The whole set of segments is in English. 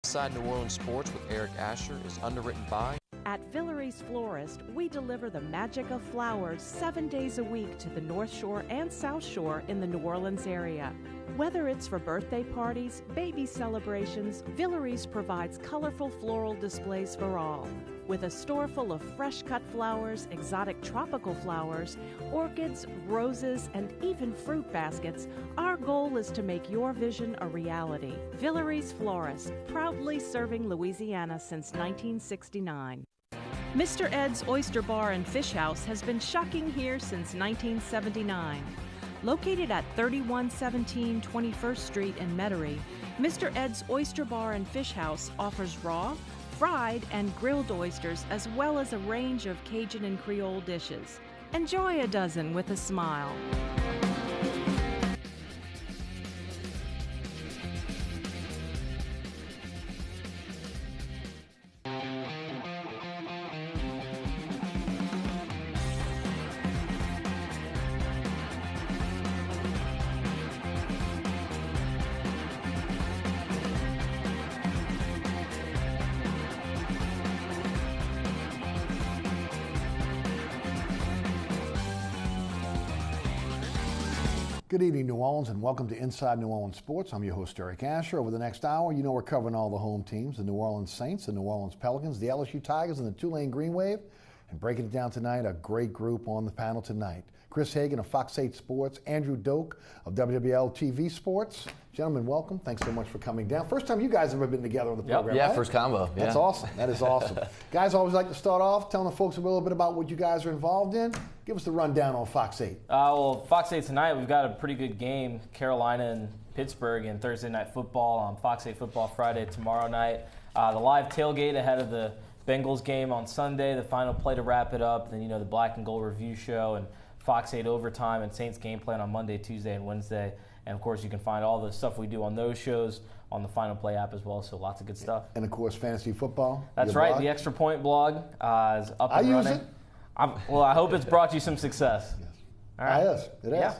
Inside New Orleans Sports with Eric Asher is underwritten by... At Villere's Florist, we deliver the magic of flowers 7 days a week to the North Shore and South Shore in the New Orleans area. Whether it's for birthday parties, baby celebrations, Villere's provides colorful floral displays for all. With a store full of fresh-cut flowers, exotic tropical flowers, orchids, roses, and even fruit baskets, our goal is to make your vision a reality. Villere's Florist, proudly serving Louisiana since 1969. Mr. Ed's Oyster Bar and Fish House has been shucking here since 1979. Located at 3117 21st Street in Metairie, Mr. Ed's Oyster Bar and Fish House offers raw, fried, and grilled oysters, as well as a range of Cajun and Creole dishes. Enjoy a dozen with a smile. Good evening, New Orleans, and welcome to Inside New Orleans Sports. I'm your host, Eric Asher. Over the next hour, you know we're covering all the home teams, the New Orleans Saints, the New Orleans Pelicans, the LSU Tigers, and the Tulane Green Wave. And breaking it down tonight, a great group on the panel tonight. Chris Hagan of Fox 8 Sports, Andrew Doak of WLAE-TV Sports. Gentlemen, welcome. Thanks so much for coming down. First time you guys have ever been together on the program, Yeah, right? first combo. That's awesome. That is awesome. Guys always like to start off telling the folks a little bit about what you guys are involved in. Give us the rundown on Fox 8. Well, Fox 8 tonight, we've got a pretty good game, Carolina and Pittsburgh, and Thursday Night Football on Fox 8 Football Friday tomorrow night. The live tailgate ahead of the Bengals game on Sunday, the final play to wrap it up, then, the Black and Gold Review Show, and Fox 8 Overtime, and Saints Game Plan on Monday, Tuesday, and Wednesday. And, of course, you can find all the stuff we do on those shows on the Final Play app as well, so lots of good stuff. And, of course, fantasy football. That's right. Blog. The Extra Point blog is up and running. I use it. I hope it's brought you some success. Yes. All right. It is. Yeah.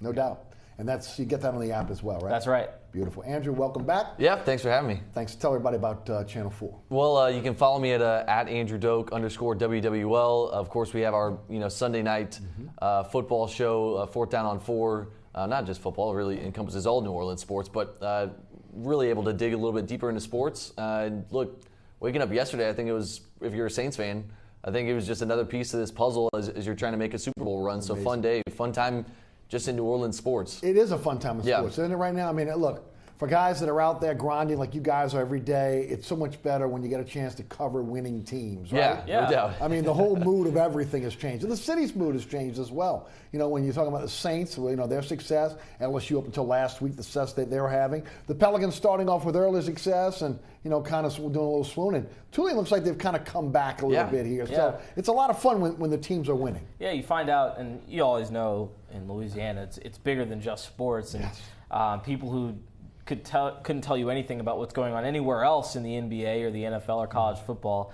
No doubt. And you get that on the app as well, right? That's right. Beautiful. Andrew, welcome back. Yeah, thanks for having me. Thanks. Tell everybody about Channel 4. Well, you can follow me at @AndrewDoak_WWL. Of course, we have our Sunday night football show, Fourth Down on 4. Not just football, it really encompasses all New Orleans sports, but really able to dig a little bit deeper into sports. Look, waking up yesterday, I think it was, if you're a Saints fan, I think it was just another piece of this puzzle as you're trying to make a Super Bowl run. Amazing. So fun day, fun time just in New Orleans sports. It is a fun time in sports, isn't it, right now? I mean, look, for guys that are out there grinding like you guys are every day, it's so much better when you get a chance to cover winning teams, right? Yeah, no doubt. I mean, the whole mood of everything has changed. And the city's mood has changed as well. When you're talking about the Saints, their success, LSU up until last week, the success that they were having. The Pelicans starting off with early success and, kind of doing a little swooning. Tulane looks like they've kind of come back a little bit here. So it's a lot of fun when the teams are winning. Yeah, you find out, and you always know in Louisiana, it's bigger than just sports. And people who couldn't tell you anything about what's going on anywhere else in the NBA or the NFL or college football.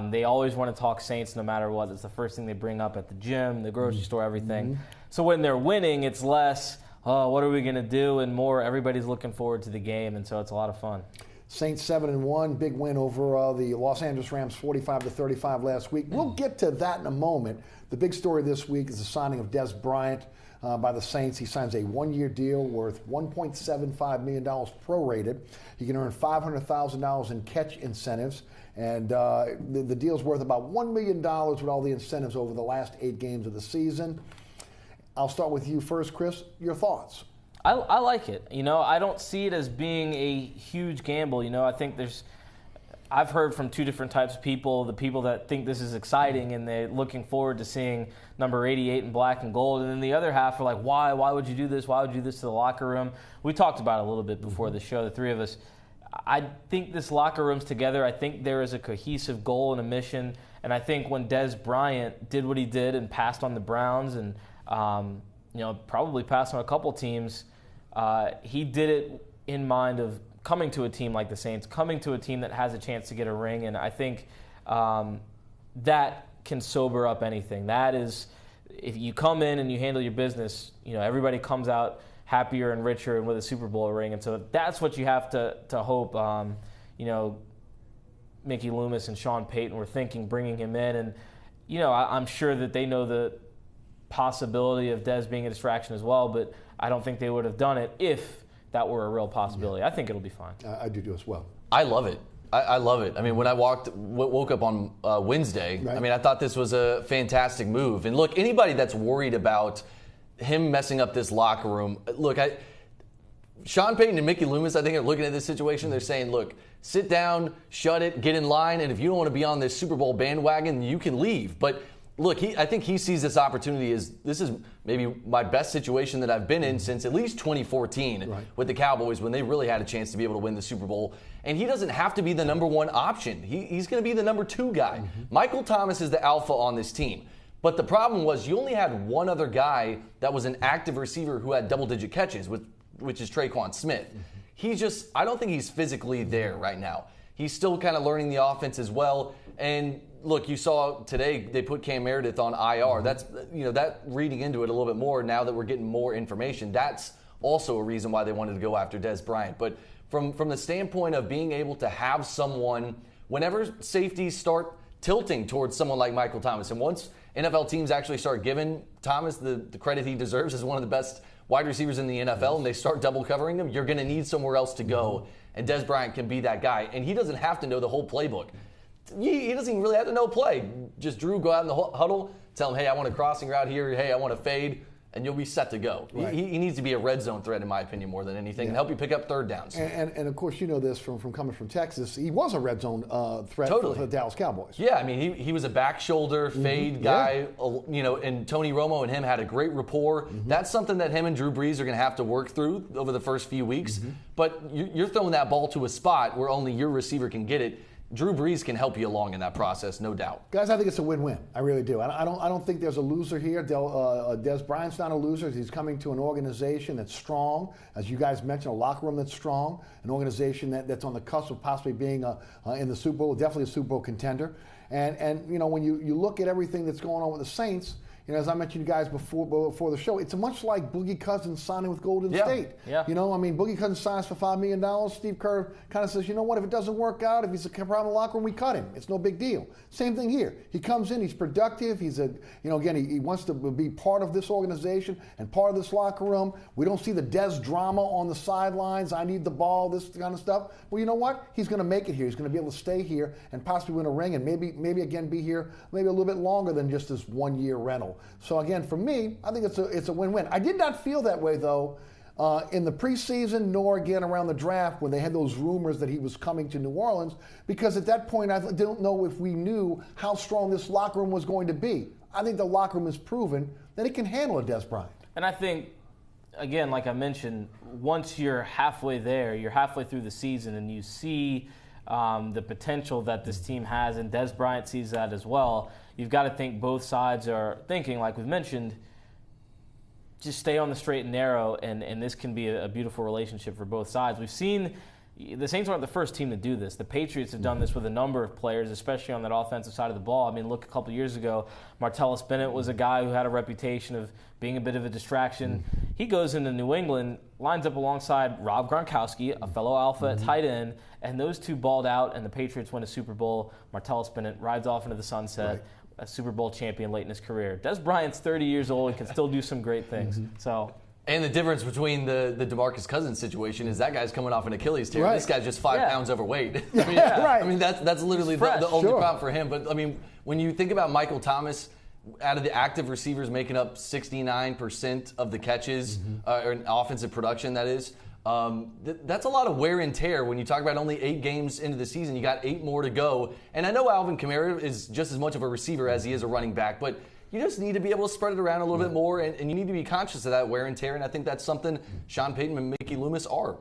They always want to talk Saints no matter what. It's the first thing they bring up at the gym, the grocery store, everything. So when they're winning, it's less, what are we going to do, and more, everybody's looking forward to the game, and so it's a lot of fun. Saints 7-1, big win over the Los Angeles Rams 45-35 last week. We'll get to that in a moment. The big story this week is the signing of Des Bryant by the Saints. He signs a one-year deal worth $1.75 million prorated. He can earn $500,000 in catch incentives, and the deal's worth about $1 million with all the incentives over the last 8 games of the season. I'll start with you first, Chris. Your thoughts? I like it. I don't see it as being a huge gamble. I think I've heard from two different types of people, the people that think this is exciting and they're looking forward to seeing number 88 in black and gold, and then the other half are like, why would you do this? Why would you do this to the locker room? We talked about it a little bit before the show, the three of us. I think this locker room's together. I think there is a cohesive goal and a mission, and I think when Des Bryant did what he did and passed on the Browns and probably passed on a couple teams, he did it in mind of coming to a team like the Saints, coming to a team that has a chance to get a ring, and I think that can sober up anything. That is, if you come in and you handle your business, everybody comes out happier and richer and with a Super Bowl ring, and so that's what you have to hope. Mickey Loomis and Sean Payton were thinking bringing him in. And, I'm sure that they know the possibility of Dez being a distraction as well, but I don't think they would have done it if that were a real possibility. Yeah. I think it'll be fine. I do as well. I love it. I love it. I mean, when I woke up on Wednesday, right. I mean, I thought this was a fantastic move. And look, anybody that's worried about him messing up this locker room, look, Sean Payton and Mickey Loomis, I think, are looking at this situation. They're saying, look, sit down, shut it, get in line, and if you don't want to be on this Super Bowl bandwagon, you can leave. But look, I think he sees this opportunity as this is maybe my best situation that I've been in since at least 2014 right. with the Cowboys when they really had a chance to be able to win the Super Bowl. And he doesn't have to be the number one option. He's going to be the number two guy. Mm-hmm. Michael Thomas is the alpha on this team. But the problem was you only had one other guy that was an active receiver who had double-digit catches, which is Traquan Smith. Mm-hmm. I don't think he's physically there right now. He's still kind of learning the offense as well. And look, you saw today they put Cam Meredith on IR. That's that reading into it a little bit more now that we're getting more information. That's also a reason why they wanted to go after Dez Bryant. But from the standpoint of being able to have someone, whenever safeties start tilting towards someone like Michael Thomas, and once NFL teams actually start giving Thomas the credit he deserves as one of the best wide receivers in the NFL, and they start double covering him, you're going to need somewhere else to go. And Dez Bryant can be that guy. And he doesn't have to know the whole playbook. He doesn't even really have to know play. Just Drew, go out in the huddle, tell him, hey, I want a crossing route here. Hey, I want a fade. And you'll be set to go. Right. He needs to be a red zone threat, in my opinion, more than anything, and help you pick up third downs. And of course, you know this from coming from Texas. He was a red zone threat totally. for the Dallas Cowboys. Yeah, I mean, he was a back shoulder fade guy, and Tony Romo and him had a great rapport. Mm-hmm. That's something that him and Drew Brees are going to have to work through over the first few weeks. Mm-hmm. But you're throwing that ball to a spot where only your receiver can get it. Drew Brees can help you along in that process, no doubt. Guys, I think it's a win-win. I really do. I don't think there's a loser here. Dez Bryant's not a loser. He's coming to an organization that's strong, as you guys mentioned, a locker room that's strong, an organization that's on the cusp of possibly being in the Super Bowl, definitely a Super Bowl contender. And when you look at everything that's going on with the Saints, as I mentioned to you guys before the show, it's much like Boogie Cousins signing with Golden State. Yeah. Boogie Cousins signs for $5 million. Steve Kerr kind of says, you know what, if it doesn't work out, if he's a problem in the locker room, we cut him. It's no big deal. Same thing here. He comes in, he's productive. He's he wants to be part of this organization and part of this locker room. We don't see the Dez drama on the sidelines. I need the ball, this kind of stuff. Well, you know what? He's going to make it here. He's going to be able to stay here and possibly win a ring and maybe again be here maybe a little bit longer than just this 1 year rental. So again, for me, I think it's a win-win. I did not feel that way though in the preseason, nor again around the draft when they had those rumors that he was coming to New Orleans, because at that point I don't know if we knew how strong this locker room was going to be. I think the locker room has proven that it can handle a Dez Bryant. And I think, again, like I mentioned, once you're halfway there, you're halfway through the season, and you see the potential that this team has, and Dez Bryant sees that as well. You've got to think both sides are thinking, like we've mentioned, just stay on the straight and narrow, and this can be a beautiful relationship for both sides. We've seen the Saints aren't the first team to do this. The Patriots have done this with a number of players, especially on that offensive side of the ball. I mean, look, a couple of years ago, Martellus Bennett was a guy who had a reputation of being a bit of a distraction. He goes into New England, lines up alongside Rob Gronkowski, a fellow alpha at tight end, and those two balled out, and the Patriots win a Super Bowl. Martellus Bennett rides off into the sunset, a Super Bowl champion late in his career. Dez Bryant's 30 years old and can still do some great things. And the difference between the DeMarcus Cousins situation is that guy's coming off an Achilles tear. Right. This guy's just 5 pounds overweight. Right. I mean, that's literally the only problem for him. But, I mean, when you think about Michael Thomas, out of the active receivers making up 69% of the catches, or offensive production, that is, that's a lot of wear and tear when you talk about only 8 games into the season. You got 8 more to go. And I know Alvin Kamara is just as much of a receiver as he is a running back, but you just need to be able to spread it around a little bit more, and you need to be conscious of that wear and tear, and I think that's something Sean Payton and Mickey Loomis are.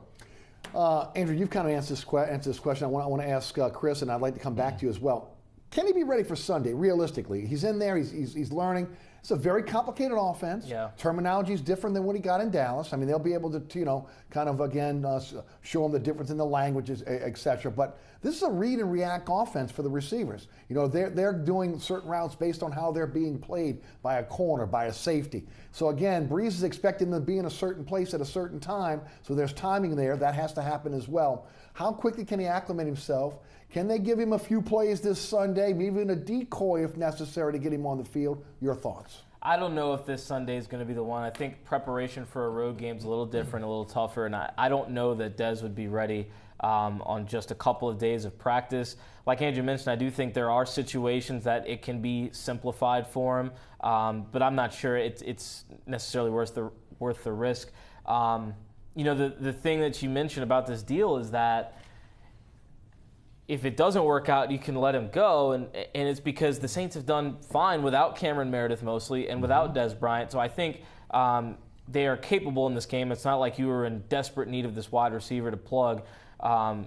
Andrew, you've kind of answered this question. I want to ask Chris, and I'd like to come back to you as well. Can he be ready for Sunday, realistically? He's in there, he's learning, It's a very complicated offense. Yeah. Terminology is different than what he got in Dallas. I mean, they'll be able to, kind of, again, show him the difference in the languages, et cetera. But this is a read and react offense for the receivers. They're doing certain routes based on how they're being played by a corner, by a safety. So, again, Breeze is expecting them to be in a certain place at a certain time, so there's timing there. That has to happen as well. How quickly can he acclimate himself? Can they give him a few plays this Sunday, maybe even a decoy if necessary to get him on the field? Your thoughts? I don't know if this Sunday is going to be the one. I think preparation for a road game is a little different, a little tougher, and I don't know that Dez would be ready on just a couple of days of practice. Like Andrew mentioned, I do think there are situations that it can be simplified for him, but I'm not sure it's necessarily worth the risk. The thing that you mentioned about this deal is that if it doesn't work out, you can let him go, and it's because the Saints have done fine without Cameron Meredith mostly and without Dez Bryant. So I think they are capable in this game. It's not like you were in desperate need of this wide receiver to plug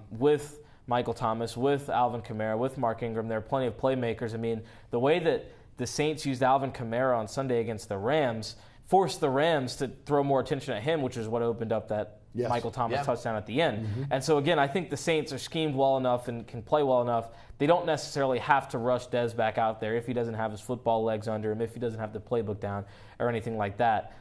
with Michael Thomas, with Alvin Kamara, with Mark Ingram. There are plenty of playmakers. I mean, the way that the Saints used Alvin Kamara on Sunday against the Rams forced the Rams to throw more attention at him, which is what opened up that Michael Thomas touchdown at the end. And so, again, I think the Saints are schemed well enough and can play well enough. They don't necessarily have to rush Dez back out there if he doesn't have his football legs under him, if he doesn't have the playbook down or anything like that.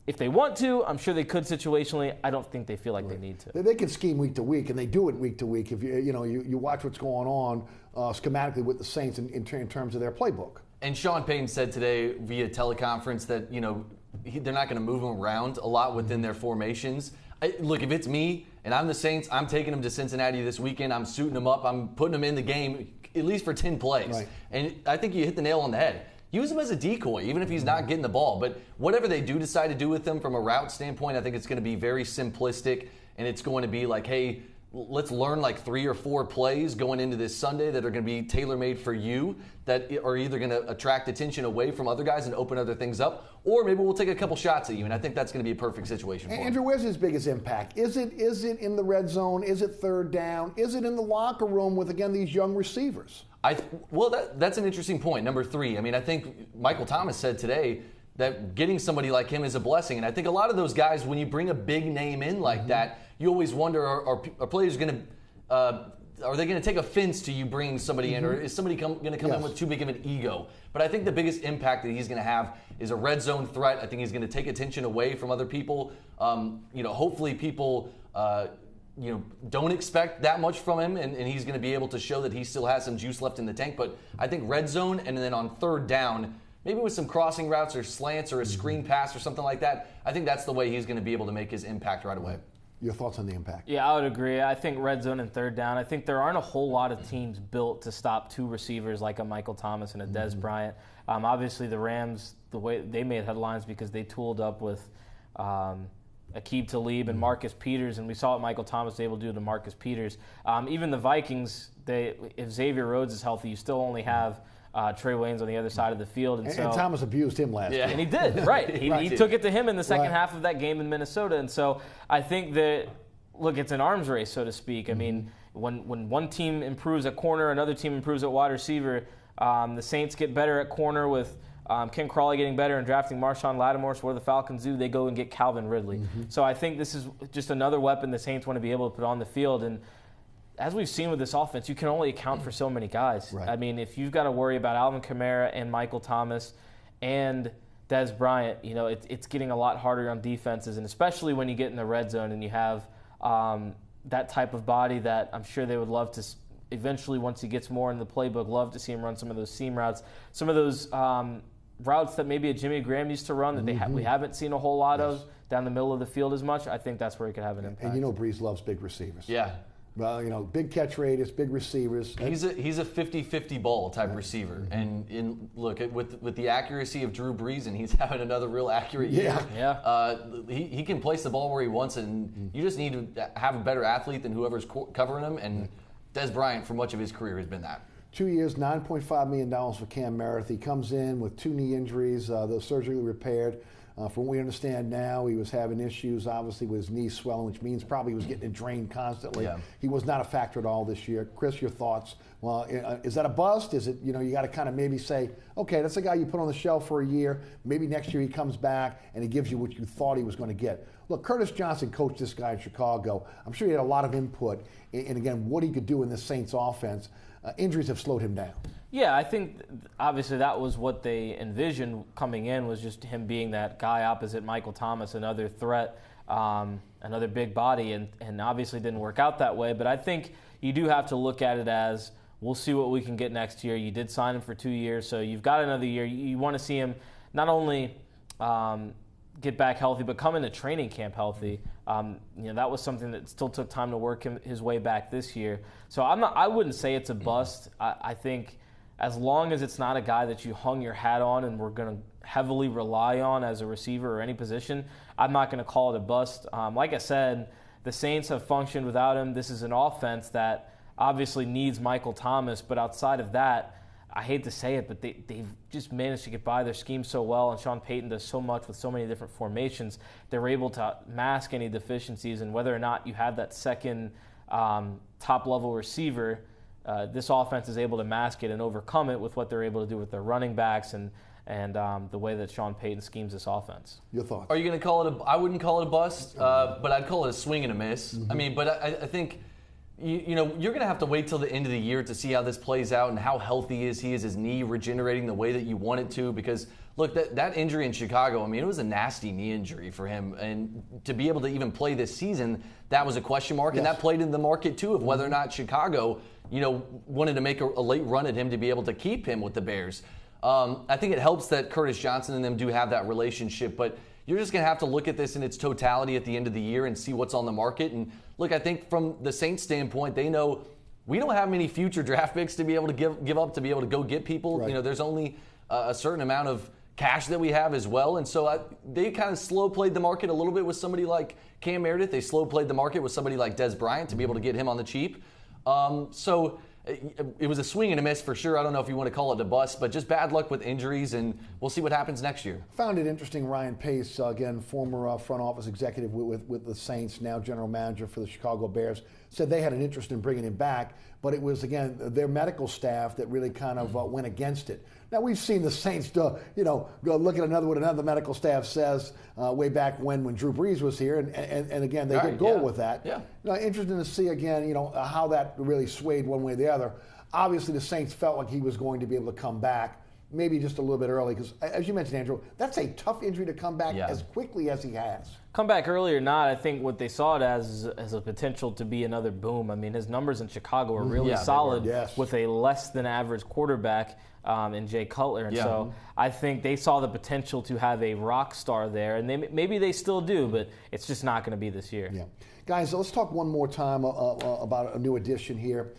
If they want to, I'm sure they could situationally. I don't think they feel like they need to. They can scheme week to week, and they do it week to week. If you watch what's going on schematically with the Saints in terms of their playbook. And Sean Payton said today via teleconference that they're not going to move them around a lot within their formations. Look, if it's me and I'm the Saints, I'm taking them to Cincinnati this weekend. I'm suiting them up. I'm putting them in the game at least for 10 plays. Right. And I think you hit the nail on the head. Use him as a decoy, even if he's not getting the ball. But whatever they do decide to do with him from a route standpoint, I think it's going to be very simplistic, and it's going to be like, hey, let's learn like 3 or 4 plays going into this Sunday that are going to be tailor-made for you, that are either going to attract attention away from other guys and open other things up, or maybe we'll take a couple shots at you, and I think that's going to be a perfect situation for him. Andrew, where's his biggest impact? Is it in the red zone? Is it third down? Is it in the locker room with, again, these young receivers? That's an interesting point. Number 3, I mean, I think Michael Thomas said today that getting somebody like him is a blessing. And I think a lot of those guys, when you bring a big name in like that, you always wonder, are players going to, are they going to take offense to you bringing somebody in, or is somebody going to come in with too big of an ego? But I think the biggest impact that he's going to have is a red zone threat. I think he's going to take attention away from other people. Hopefully people, don't expect that much from him, and he's going to be able to show that he still has some juice left in the tank. But I think red zone, and then on third down, maybe with some crossing routes or slants or a screen pass or something like that, I think that's the way he's going to be able to make his impact right away. Your thoughts on the impact? Yeah, I would agree. I think red zone and third down, I think there aren't a whole lot of teams built to stop 2 receivers like a Michael Thomas and a Dez Bryant. Obviously, the Rams, the way they made headlines because they tooled up with Aqib Talib and Marcus Peters, and we saw what Michael Thomas was able to do to Marcus Peters. Even the Vikings, if Xavier Rhodes is healthy, you still only have Trey Waynes on the other side of the field. And Thomas abused him last year. And he did, right. He took it to him in the second half of that game in Minnesota. And so I think that, look, it's an arms race, so to speak. I mean, when one team improves at corner, another team improves at wide receiver. The Saints get better at corner with Ken Crawley getting better and drafting Marshawn Lattimore. So what do the Falcons do? They go and get Calvin Ridley. So I think this is just another weapon the Saints want to be able to put on the field. And as we've seen with this offense, you can only account for so many guys. Right. I mean, if you've got to worry about Alvin Kamara and Michael Thomas and Dez Bryant, it's getting a lot harder on defenses, and especially when you get in the red zone and you have that type of body that I'm sure they would love to eventually, once he gets more in the playbook, love to see him run some of those seam routes, some of those routes that maybe a Jimmy Graham used to run that we haven't seen a whole lot of down the middle of the field as much. I think that's where he could have an impact. And Breeze loves big receivers. Yeah. Well, big catch radius, big receivers. He's a 50-50 ball type receiver, and look with the accuracy of Drew Brees, and he's having another real accurate year. He can place the ball where he wants it, and you just need to have a better athlete than whoever's covering him. And Dez Bryant, for much of his career, has been that. 2 years, $9.5 million for Cam Meredith. He comes in with 2 knee injuries, those surgically repaired. From what we understand now, he was having issues, obviously, with his knee swelling, which means probably he was getting it drained constantly. Yeah. He was not a factor at all this year. Chris, your thoughts? Well, is that a bust? Is it, you got to kind of maybe say, okay, that's a guy you put on the shelf for a year. Maybe next year he comes back and he gives you what you thought he was going to get. Look, Curtis Johnson coached this guy in Chicago. I'm sure he had a lot of input in again, what he could do in this Saints offense. Injuries have slowed him down. Yeah, I think obviously that was what they envisioned coming in, was just him being that guy opposite Michael Thomas, another threat, another big body, and obviously didn't work out that way. But I think you do have to look at it as, we'll see what we can get next year. You did sign him for 2 years, so you've got another year. You want to see him not only get back healthy, but come into training camp healthy. That was something that still took time to work his way back this year. So I wouldn't say it's a bust. I think as long as it's not a guy that you hung your hat on and we're going to heavily rely on as a receiver or any position, I'm not going to call it a bust. Like I said, the Saints have functioned without him. This is an offense that obviously needs Michael Thomas, but outside of that, I hate to say it, but they've just managed to get by their scheme so well, and Sean Payton does so much with so many different formations. They're able to mask any deficiencies, and whether or not you have that second top-level receiver, this offense is able to mask it and overcome it with what they're able to do with their running backs and the way that Sean Payton schemes this offense. Your thoughts? Are you going to call it I wouldn't call it a bust, but I'd call it a swing and a miss. Mm-hmm. I mean, but I think you're going to have to wait till the end of the year to see how this plays out and how healthy is he. Is his knee regenerating the way that you want it to? Because, look, that injury in Chicago, I mean, it was a nasty knee injury for him. And to be able to even play this season, that was a question mark. Yes. And that played in the market, too, of whether or not Chicago, wanted to make a late run at him to be able to keep him with the Bears. I think it helps that Curtis Johnson and them do have that relationship, but you're just going to have to look at this in its totality at the end of the year and see what's on the market. And look, I think from the Saints standpoint, they know we don't have many future draft picks to be able to give up to be able to go get people. Right. There's only a certain amount of cash that we have as well. And so they kind of slow played the market a little bit with somebody like Cam Meredith. They slow played the market with somebody like Des Bryant to be able to get him on the cheap. So it was a swing and a miss for sure. I don't know if you want to call it a bust, but just bad luck with injuries, and we'll see what happens next year. Found it interesting. Ryan Pace, again, former front office executive with the Saints, now general manager for the Chicago Bears, said they had an interest in bringing him back, but it was, again, their medical staff that really kind of went against it. Now, we've seen the Saints, go look at what another medical staff says way back when Drew Brees was here, and again, they did go with that. Yeah. Interesting to see, again, how that really swayed one way or the other. Obviously, the Saints felt like he was going to be able to come back, maybe just a little bit early, because, as you mentioned, Andrew, that's a tough injury to come back as quickly as he has. Come back early or not, I think what they saw it as a potential to be another boom. I mean, his numbers in Chicago are really solid with a less than average quarterback in Jay Cutler. And so I think they saw the potential to have a rock star there, and maybe they still do, but it's just not going to be this year. Yeah. Guys, let's talk one more time about a new addition here.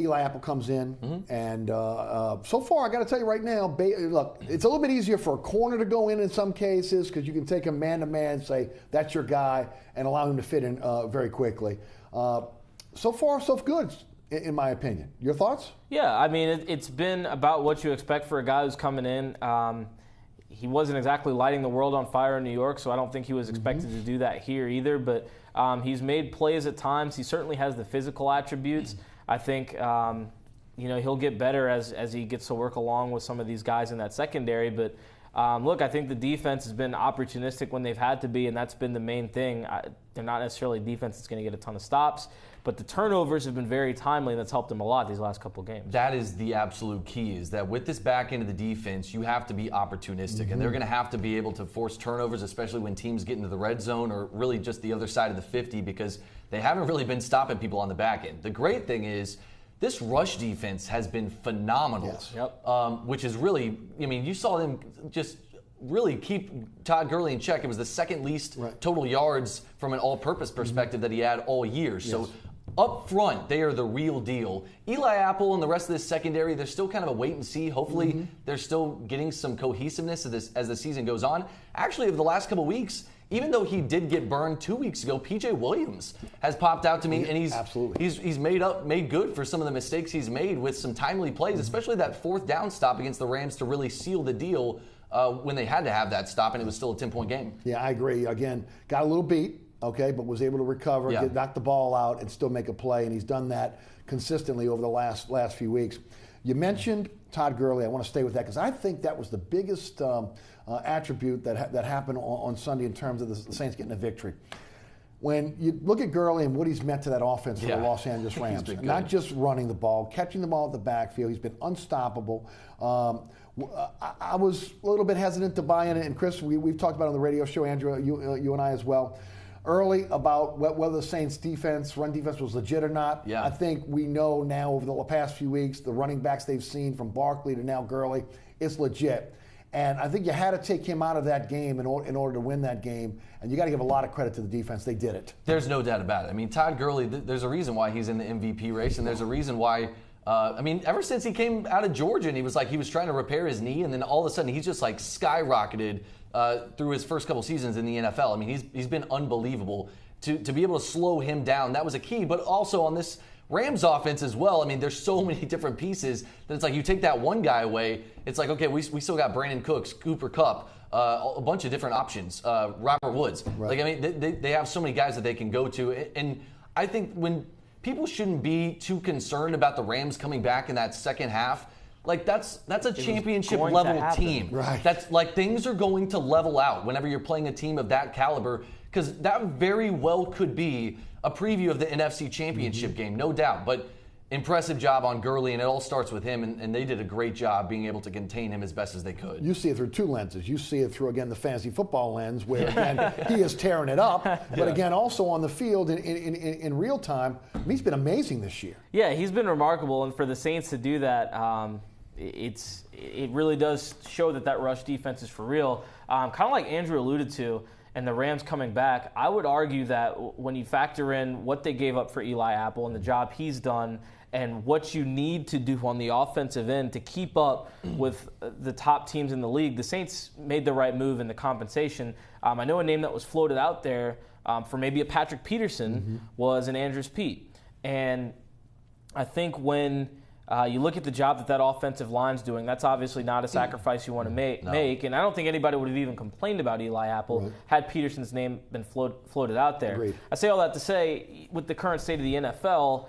Eli Apple comes in, and so far, I got to tell you right now, look, it's a little bit easier for a corner to go in some cases because you can take him man-to-man, say, that's your guy, and allow him to fit in very quickly. So far, so good, in my opinion. Your thoughts? Yeah, I mean, it's been about what you expect for a guy who's coming in. He wasn't exactly lighting the world on fire in New York, so I don't think he was expected to do that here either, but he's made plays at times. He certainly has the physical attributes. I think he'll get better as he gets to work along with some of these guys in that secondary. But look, I think the defense has been opportunistic when they've had to be, and that's been the main thing. They're not necessarily a defense that's going to get a ton of stops, but the turnovers have been very timely, and that's helped them a lot these last couple of games. That is the absolute key, is that with this back end of the defense, you have to be opportunistic, and they're going to have to be able to force turnovers, especially when teams get into the red zone or really just the other side of the 50, because they haven't really been stopping people on the back end. The great thing is this rush defense has been phenomenal, which is really, I mean, you saw them just really keep Todd Gurley in check. It was the second least total yards from an all-purpose perspective that he had all year. So up front, they are the real deal. Eli Apple and the rest of this secondary, they're still kind of a wait and see. Hopefully, they're still getting some cohesiveness as the season goes on. Actually, over the last couple weeks, even though he did get burned 2 weeks ago, P.J. Williams has popped out to me, and he's made good for some of the mistakes he's made with some timely plays, especially that fourth down stop against the Rams to really seal the deal. when they had to have that stop, and it was still a 10-point game. Yeah, I agree. Again, got a little beat, okay, but was able to recover, knock the ball out, and still make a play, and he's done that consistently over the last few weeks. You mentioned Todd Gurley. I want to stay with that because I think that was the biggest attribute that happened on Sunday in terms of the Saints getting a victory. When you look at Gurley and what he's meant to that offense for the Los Angeles Rams, not just running the ball, catching the ball at the backfield, he's been unstoppable. I was a little bit hesitant to buy in it, and Chris, we've talked about it on the radio show, Andrew, you and I as well, early about whether the Saints' run defense was legit or not. Yeah. I think we know now over the past few weeks, the running backs they've seen from Barkley to now Gurley, it's legit. And I think you had to take him out of that game in order to win that game. And you got to give a lot of credit to the defense. They did it. There's no doubt about it. I mean, Todd Gurley, there's a reason why he's in the MVP race, and there's a reason why, ever since he came out of Georgia and he was trying to repair his knee, and then all of a sudden he's just skyrocketed through his first couple seasons in the NFL. I mean, he's been unbelievable. To be able to slow him down, that was a key. But also on this Rams offense as well, I mean, there's so many different pieces that it's you take that one guy away, it's okay, we still got Brandon Cooks, Cooper Kupp, a bunch of different options, Robert Woods. Right. I mean, they have so many guys that they can go to. And I think when people shouldn't be too concerned about the Rams coming back in that second half, that's a championship level team. Right. That's things are going to level out whenever you're playing a team of that caliber, because that very well could be a preview of the NFC Championship game, no doubt. But impressive job on Gurley, and it all starts with him, and they did a great job being able to contain him as best as they could. You see it through two lenses. You see it through, again, the fantasy football lens, where, again, he is tearing it up. But, again, also on the field in real time, he's been amazing this year. Yeah, he's been remarkable, and for the Saints to do that, it really does show that rush defense is for real. Kind of like Andrew alluded to, and the Rams coming back, I would argue that when you factor in what they gave up for Eli Apple and the job he's done and what you need to do on the offensive end to keep up with the top teams in the league, the Saints made the right move in the compensation. I know a name that was floated out there for maybe a Patrick Peterson was an Andrews Pete. And I think when you look at the job that offensive line's doing, that's obviously not a sacrifice you want to make. And I don't think anybody would have even complained about Eli Apple had Peterson's name been floated out there. Agreed. I say all that to say, with the current state of the NFL,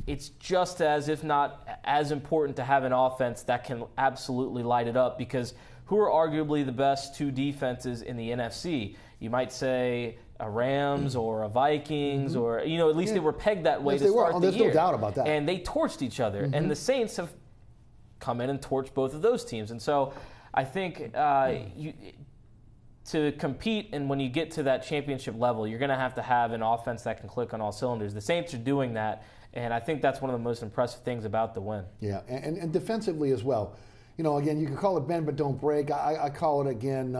it's just as, if not as important to have an offense that can absolutely light it up, because who are arguably the best two defenses in the NFC? You might say a Rams or a Vikings, or at least they were pegged that way to start the year. There's no doubt about that. And they torched each other, and the Saints have come in and torched both of those teams. And so I think to compete, and when you get to that championship level, you're going to have an offense that can click on all cylinders. The Saints are doing that, and I think that's one of the most impressive things about the win. Yeah, and defensively as well. Again, you can call it bend but don't break. I call it, again,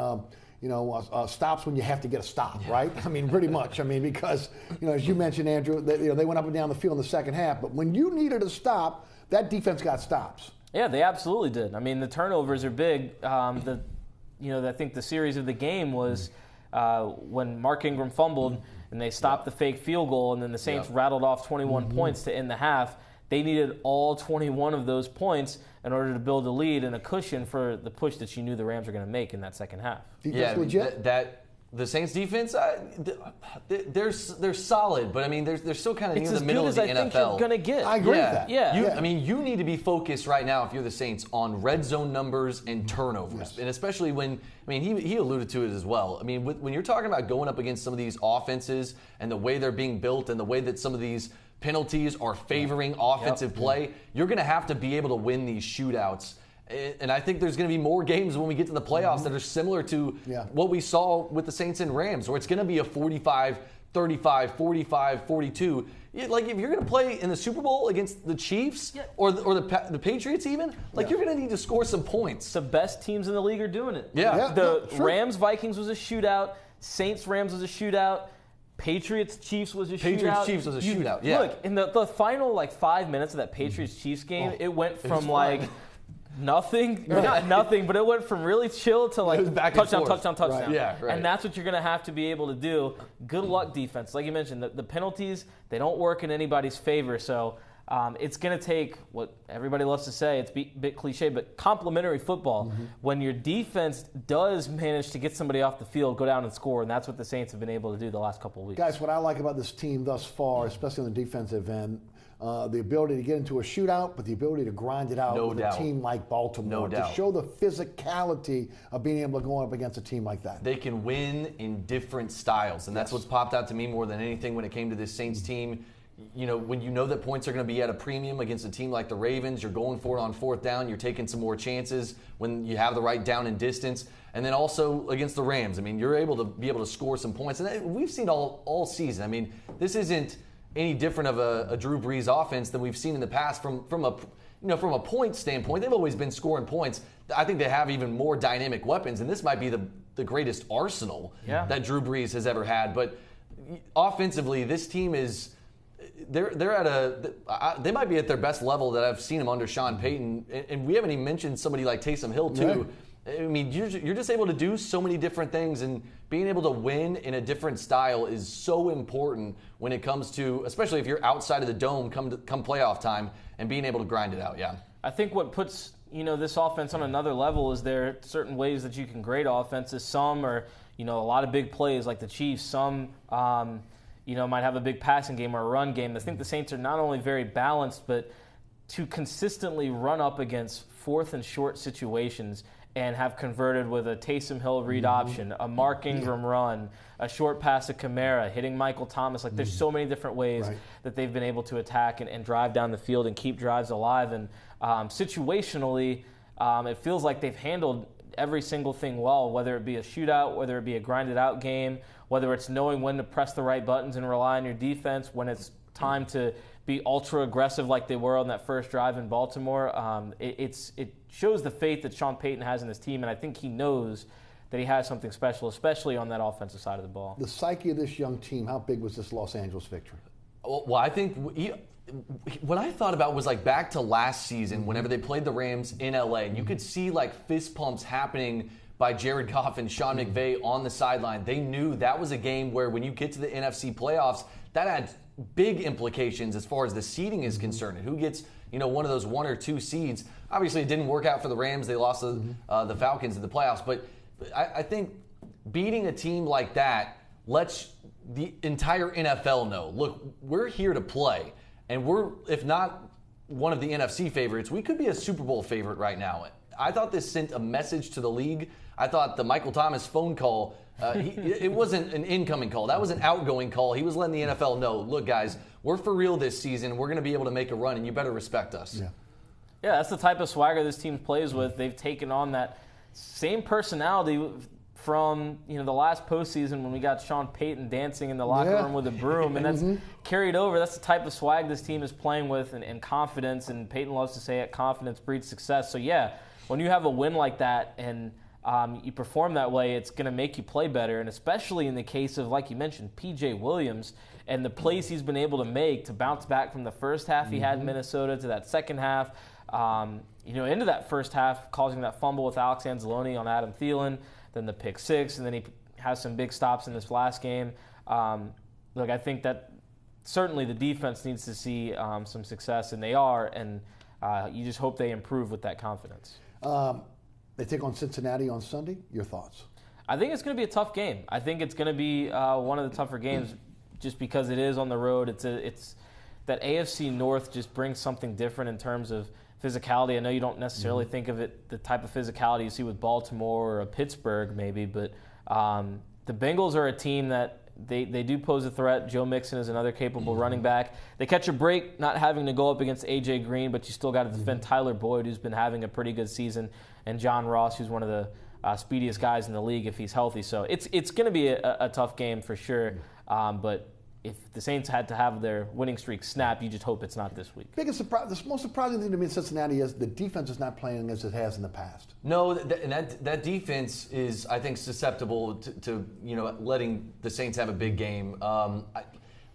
stops when you have to get a stop, right? I mean, pretty much. I mean, because, as you mentioned, Andrew, they went up and down the field in the second half. But when you needed a stop, that defense got stops. Yeah, they absolutely did. I mean, the turnovers are big. I think the series of the game was when Mark Ingram fumbled and they stopped the fake field goal, and then the Saints rattled off 21 points to end the half. They needed all 21 of those points in order to build a lead and a cushion for the push that you knew the Rams were going to make in that second half. Defense legit? The Saints defense, they're solid, but I mean they're still kind of near the middle of the NFL. It's as good as I think you're going to get. I agree with that. Yeah. I mean, you need to be focused right now if you're the Saints on red zone numbers and turnovers, and especially when he alluded to it as well. I mean, when you're talking about going up against some of these offenses and the way they're being built and the way that some of these penalties are favoring offensive play, you're going to have to be able to win these shootouts. And I think there's going to be more games when we get to the playoffs that are similar to what we saw with the Saints and Rams, where it's going to be a 45-35, 45-42. Like, if you're going to play in the Super Bowl against the Chiefs or the Patriots even, you're going to need to score some points. The best teams in the league are doing it. Sure. Rams-Vikings was a shootout. Saints-Rams was a shootout. Patriots-Chiefs was a shootout. Look, in the final 5 minutes of that Patriots-Chiefs game, it went from nothing, not nothing, but it went from really chill to touchdown. Right. Yeah, right. And that's what you're going to have to be able to do. Good luck defense. Like you mentioned, the penalties, they don't work in anybody's favor. So It's going to take what everybody loves to say, it's a bit cliche, but complementary football. When your defense does manage to get somebody off the field, go down and score, and that's what the Saints have been able to do the last couple of weeks. Guys, what I like about this team thus far, especially on the defensive end, the ability to get into a shootout, but the ability to grind it out with a team like Baltimore. To show the physicality of being able to go up against a team like that. They can win in different styles, and that's what's popped out to me more than anything when it came to this Saints team. You know, when you know that points are going to be at a premium against a team like the Ravens, you're going for it on fourth down, you're taking some more chances when you have the right down and distance. And then also against the Rams, I mean, you're able to score some points. And we've seen all season. I mean, this isn't any different of a Drew Brees offense than we've seen in the past from a point standpoint. They've always been scoring points. I think they have even more dynamic weapons, and this might be the greatest arsenal that Drew Brees has ever had. But offensively, this team is they might be at their best level that I've seen them under Sean Payton, and we haven't even mentioned somebody like Taysom Hill too. Right. I mean, you're just able to do so many different things, and being able to win in a different style is so important when it comes to, especially if you're outside of the dome come playoff time, and being able to grind it out. Yeah, I think what puts this offense on another level is there are certain ways that you can grade offenses. Some are a lot of big plays like the Chiefs. Some might have a big passing game or a run game. I think the Saints are not only very balanced, but to consistently run up against fourth and short situations and have converted with a Taysom Hill read option, a Mark Ingram run, a short pass to Kamara, hitting Michael Thomas. Like, there's so many different ways that they've been able to attack and drive down the field and keep drives alive. And situationally, it feels like they've handled every single thing well, whether it be a shootout, whether it be a grinded out game, whether it's knowing when to press the right buttons and rely on your defense, when it's time to be ultra aggressive like they were on that first drive in Baltimore. It shows the faith that Sean Payton has in his team, and I think he knows that he has something special, especially on that offensive side of the ball. The psyche of this young team, how big was this Los Angeles victory? Well, I think what I thought about was like back to last season whenever they played the Rams in LA, and you could see like fist pumps happening by Jared Goff and Sean McVay on the sideline. They knew that was a game where when you get to the NFC playoffs, that had big implications as far as the seeding is concerned. And who gets one of those 1 or 2 seeds? Obviously, it didn't work out for the Rams. They lost the Falcons in the playoffs. But I think beating a team like that lets the entire NFL know, look, we're here to play. And we're, if not one of the NFC favorites, we could be a Super Bowl favorite right now. I thought this sent a message to the league. I thought the Michael Thomas phone call, it wasn't an incoming call. That was an outgoing call. He was letting the NFL know, look, guys, we're for real this season. We're going to be able to make a run, and you better respect us. Yeah, that's the type of swagger this team plays with. They've taken on that same personality from the last postseason when we got Sean Payton dancing in the locker room with a broom, and that's carried over. That's the type of swag this team is playing with, and confidence, and Payton loves to say it, confidence breeds success. So yeah, when you have a win like that and you perform that way, it's going to make you play better, and especially in the case of, like you mentioned, P.J. Williams and the plays he's been able to make to bounce back from the first half he had in Minnesota to that second half, into that first half, causing that fumble with Alex Anzalone on Adam Thielen, then the pick six, and then he has some big stops in this last game. Look, I think that certainly the defense needs to see some success, and they are, and you just hope they improve with that confidence. They take on Cincinnati on Sunday. Your thoughts? I think it's going to be a tough game. I think it's going to be one of the tougher games just because it is on the road. It's that AFC North just brings something different in terms of physicality. I know you don't necessarily think of it the type of physicality you see with Baltimore or a Pittsburgh maybe, but the Bengals are a team that they do pose a threat. Joe Mixon is another capable running back. They catch a break not having to go up against A.J. Green, but you still got to defend Tyler Boyd, who's been having a pretty good season, and John Ross, who's one of the speediest guys in the league if he's healthy. So it's going to be a tough game for sure, but if the Saints had to have their winning streak snap, you just hope it's not this week. Biggest surprise, the most surprising thing to me in Cincinnati is the defense is not playing as it has in the past. No, and that defense is, I think, susceptible to letting the Saints have a big game.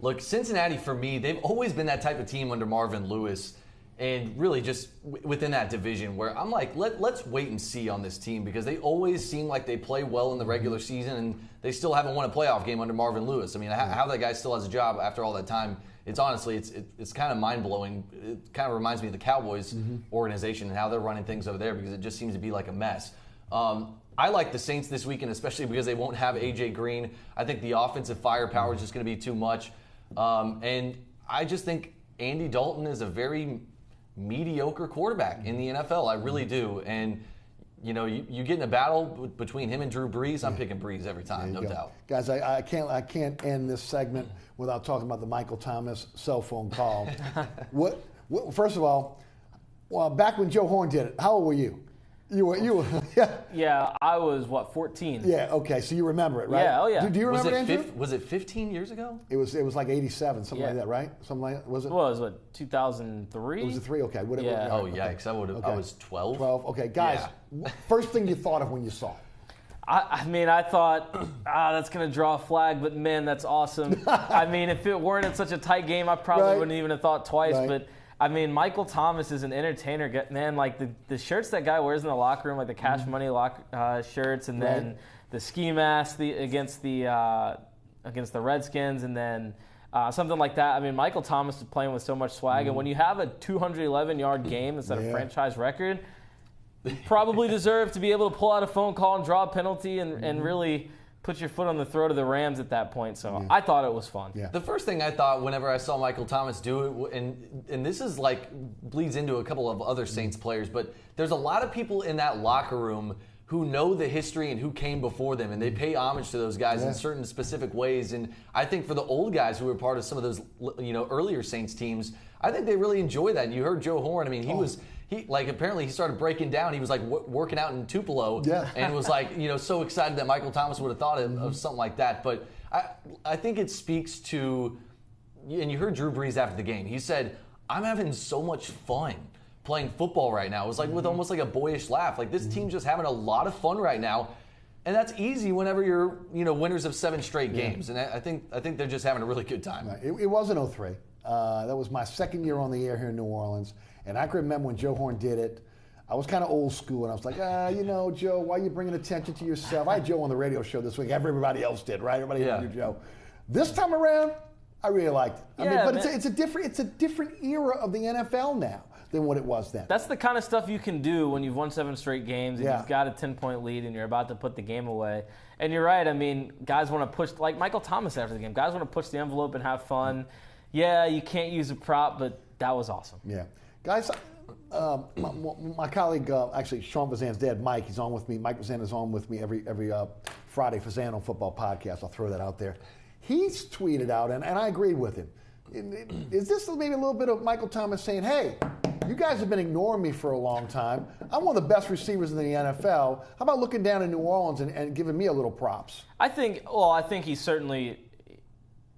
Look, Cincinnati, for me, they've always been that type of team under Marvin Lewis, and really just within that division where I'm like, let's wait and see on this team, because they always seem like they play well in the regular season, and they still haven't won a playoff game under Marvin Lewis. I mean, how that guy still has a job after all that time it's honestly, it's kind of mind-blowing. It kind of reminds me of the Cowboys organization and how they're running things over there, because it just seems to be like a mess. I like the Saints this weekend, especially because they won't have A.J. Green. I think the offensive firepower is just going to be too much. And I just think Andy Dalton is a very mediocre quarterback in the NFL. I really do. And, you know, you get in a battle between him and Drew Brees. I'm picking Brees every time, no doubt. Guys, I can't end this segment without talking about the Michael Thomas cell phone call. First of all, back when Joe Horn did it, how old were you? You were Yeah, I was 14. Yeah, okay, so you remember it, right? Yeah, oh yeah. Do you remember it, Andrew? Was it 15 years ago? It was like 87, something like that, right? Something like that, was it? Well, it was what, 2003? It was a 3, okay. Yeah. Oh, yikes, I was 12. 12, okay. Guys, first thing you thought of when you saw it? I mean, I thought, that's going to draw a flag, but man, that's awesome. I mean, if it weren't in such a tight game, I probably wouldn't even have thought twice, but I mean, Michael Thomas is an entertainer. Man, like the shirts that guy wears in the locker room, like the Cash Money shirts, and then the ski mask against the Redskins, and then something like that. I mean, Michael Thomas is playing with so much swag, and when you have a 211-yard game instead of franchise record, you probably deserve to be able to pull out a phone call and draw a penalty and really put your foot on the throat of the Rams at that point. So I thought it was fun. Yeah. The first thing I thought whenever I saw Michael Thomas do it, and this is like bleeds into a couple of other Saints players, but there's a lot of people in that locker room who know the history and who came before them, and they pay homage to those guys in certain specific ways. And I think for the old guys who were part of some of those, you know, earlier Saints teams, I think they really enjoy that. And you heard Joe Horn. I mean, apparently he started breaking down. He was like working out in Tupelo and was like, you know, so excited that Michael Thomas would have thought of something like that. But I think it speaks to, and you heard Drew Brees after the game. He said, "I'm having so much fun playing football right now." It was like with almost like a boyish laugh. Like, this team's just having a lot of fun right now. And that's easy whenever you're, you know, winners of 7 straight games. And I think they're just having a really good time. Right. It was in 03. That was my second year on the air here in New Orleans. And I can remember when Joe Horn did it. I was kind of old school, and I was like, you know, Joe, why are you bringing attention to yourself? I had Joe on the radio show this week. Everybody else did, right? Everybody knew Joe. This time around, I really liked it. But it's a different era of the NFL now than what it was then. That's the kind of stuff you can do when you've won 7 straight games and you've got a 10-point lead and you're about to put the game away. And you're right. I mean, guys want to push, like Michael Thomas after the game. Guys want to push the envelope and have fun. Yeah, you can't use a prop, but that was awesome. Yeah. Guys, my colleague, actually Sean Vazan's dad, Mike, he's on with me. Mike Vazan is on with me every Friday for Vazan on Football Podcast. I'll throw that out there. He's tweeted out, and I agree with him. Is this maybe a little bit of Michael Thomas saying, hey, you guys have been ignoring me for a long time. I'm one of the best receivers in the NFL. How about looking down in New Orleans and giving me a little props? I think he certainly,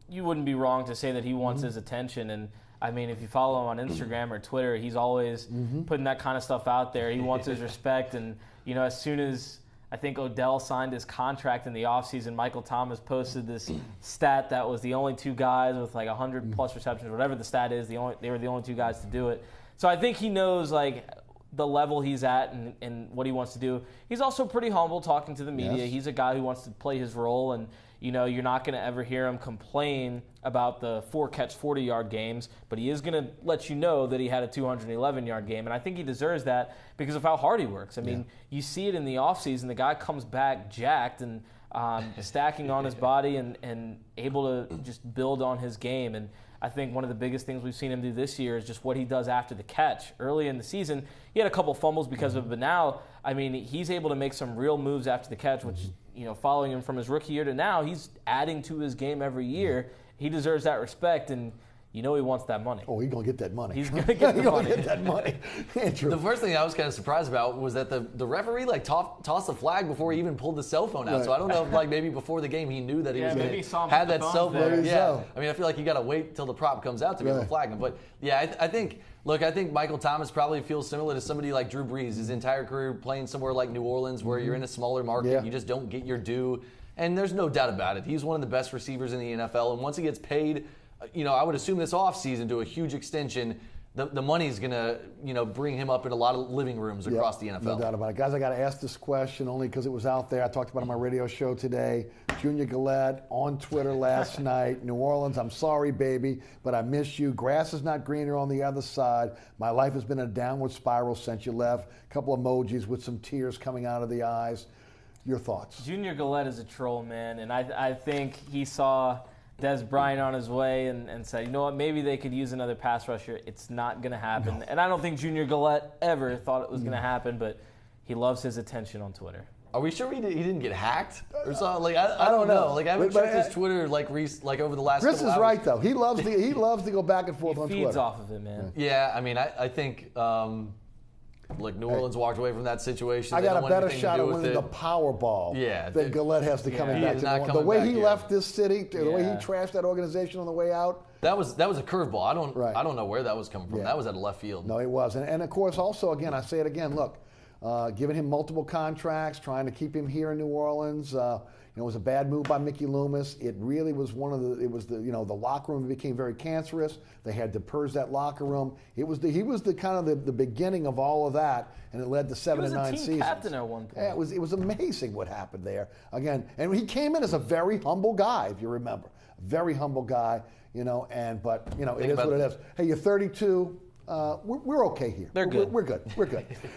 you wouldn't be wrong to say that he wants his attention. And I mean, if you follow him on Instagram or Twitter, he's always putting that kind of stuff out there. He wants his respect. And, you know, as soon as I think Odell signed his contract in the offseason, Michael Thomas posted this stat that was the only 2 guys with like 100-plus receptions, whatever the stat is. They were the only 2 guys to do it. So I think he knows, like, the level he's at and what he wants to do. He's also pretty humble talking to the media. He's a guy who wants to play his role, and, you know, you're not going to ever hear him complain about the 4-catch, 40-yard games, but he is going to let you know that he had a 211-yard game, and I think he deserves that because of how hard he works. I mean, you see it in the offseason. The guy comes back jacked and stacking on his body and able to just build on his game. And I think one of the biggest things we've seen him do this year is just what he does after the catch. Early in the season, he had a couple fumbles because of it, but now, I mean, he's able to make some real moves after the catch, which, you know, following him from his rookie year to now, he's adding to his game every year. He deserves that respect, and you know he wants that money. Oh, he's going to get that money. He's going to get the money. Get that money. Andrew. The first thing I was kind of surprised about was that the referee tossed the flag before he even pulled the cell phone out. Right. So I don't know if maybe before the game he knew that he was going to have that cell phone. Yeah. I mean, I feel like you got to wait till the prop comes out to be able to flag him. But yeah, I think Michael Thomas probably feels similar to somebody like Drew Brees. His entire career playing somewhere like New Orleans, where you're in a smaller market, you just don't get your due. And there's no doubt about it. He's one of the best receivers in the NFL. And once he gets paid I would assume this offseason to a huge extension, the money's going to, bring him up in a lot of living rooms across the NFL. No doubt about it. Guys, I got to ask this question only because it was out there. I talked about it on my radio show today. Junior Gillette on Twitter last night. New Orleans, I'm sorry, baby, but I miss you. Grass is not greener on the other side. My life has been a downward spiral since you left. A couple emojis with some tears coming out of the eyes. Your thoughts? Junior Gillette is a troll, man, and I think he saw Des Bryant on his way and said, you know what, maybe they could use another pass rusher. It's not going to happen. No. And I don't think Junior Gillette ever thought it was going to happen, but he loves his attention on Twitter. Are we sure he didn't get hacked or something? Like I don't know. Like I haven't checked his Twitter like over the last. Chris couple is hours. Right though. He loves to go back and forth on Twitter. He feeds off of it, man. Yeah, I mean, I think. New Orleans walked away from that situation. I got a better shot at winning the Powerball than Gillette has to coming back to the way he left this city, the way he trashed that organization on the way out. That was a curveball. I don't know where that was coming from. That was out of left field. No, it was. And of course, also, again, I say it again, look, giving him multiple contracts, trying to keep him here in New Orleans. It was a bad move by Mickey Loomis. It really was the locker room became very cancerous. They had to purge that locker room. He was the kind of the beginning of all of that, and it led to 7 and 9 seasons. He was a team captain at one point. Yeah, it was amazing what happened there. Again, and he came in as a very humble guy, if you remember. Very humble guy, but it is what it is. Hey, you're 32. We're okay here. They're good. We're good.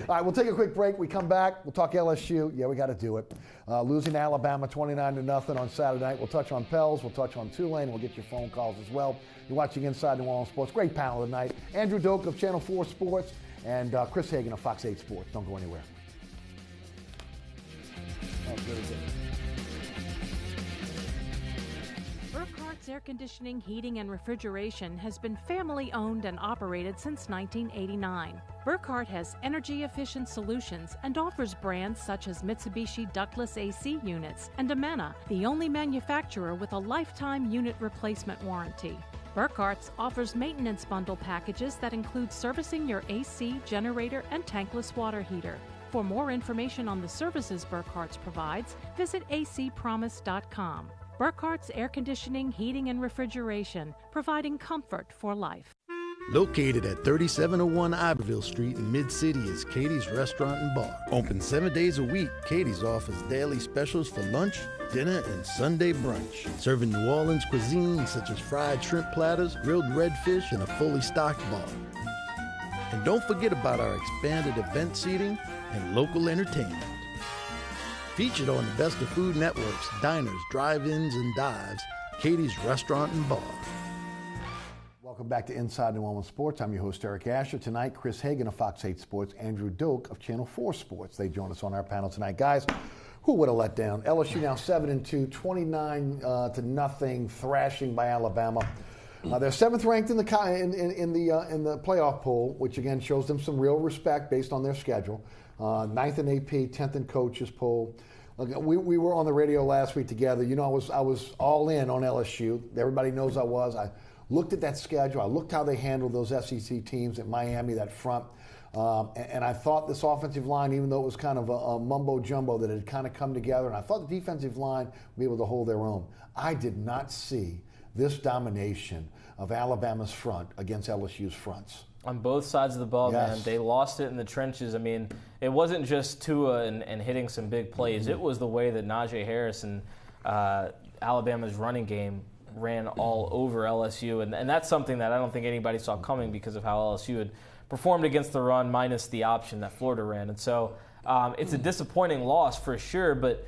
All right, we'll take a quick break. We come back. We'll talk LSU. Yeah, we got to do it. Losing to Alabama 29-0 on Saturday night. We'll touch on Pels. We'll touch on Tulane. We'll get your phone calls as well. You're watching Inside New Orleans Sports. Great panel tonight. Andrew Doak of Channel 4 Sports and Chris Hagan of Fox 8 Sports. Don't go anywhere. Oh, very good. Burkhart's Air Conditioning, Heating, and Refrigeration has been family-owned and operated since 1989. Burkhart has energy-efficient solutions and offers brands such as Mitsubishi ductless AC units and Amana, the only manufacturer with a lifetime unit replacement warranty. Burkhart's offers maintenance bundle packages that include servicing your AC, generator, and tankless water heater. For more information on the services Burkhart's provides, visit acpromise.com. Burkhart's Air Conditioning, Heating, and Refrigeration, providing comfort for life. Located at 3701 Iberville Street in Mid-City is Katie's Restaurant and Bar. Open 7 days a week, Katie's offers daily specials for lunch, dinner, and Sunday brunch. Serving New Orleans cuisine such as fried shrimp platters, grilled redfish, and a fully stocked bar. And don't forget about our expanded event seating and local entertainment. Featured on the Best of Food Network's diners, drive-ins, and dives, Katie's Restaurant and Bar. Welcome back to Inside New Orleans Sports. I'm your host, Eric Asher. Tonight, Chris Hagan of Fox 8 Sports, Andrew Doak of Channel 4 Sports. They join us on our panel tonight. Guys, who would have let down? LSU now 7-2, 29-0 thrashing by Alabama. They're 7th ranked in the playoff poll, which again shows them some real respect based on their schedule. 9th in AP, 10th in coaches poll. We were on the radio last week together. I was all in on LSU. Everybody knows I was. I looked at that schedule. I looked how they handled those SEC teams at Miami, that front. And I thought this offensive line, even though it was kind of a mumbo-jumbo, that it had kind of come together. And I thought the defensive line would be able to hold their own. I did not see this domination of Alabama's front against LSU's fronts. On both sides of the ball, man. They lost it in the trenches. I mean, it wasn't just Tua and hitting some big plays. It was the way that Najee Harris and Alabama's running game ran all over LSU. And that's something that I don't think anybody saw coming because of how LSU had performed against the run minus the option that Florida ran. And so it's a disappointing loss for sure. But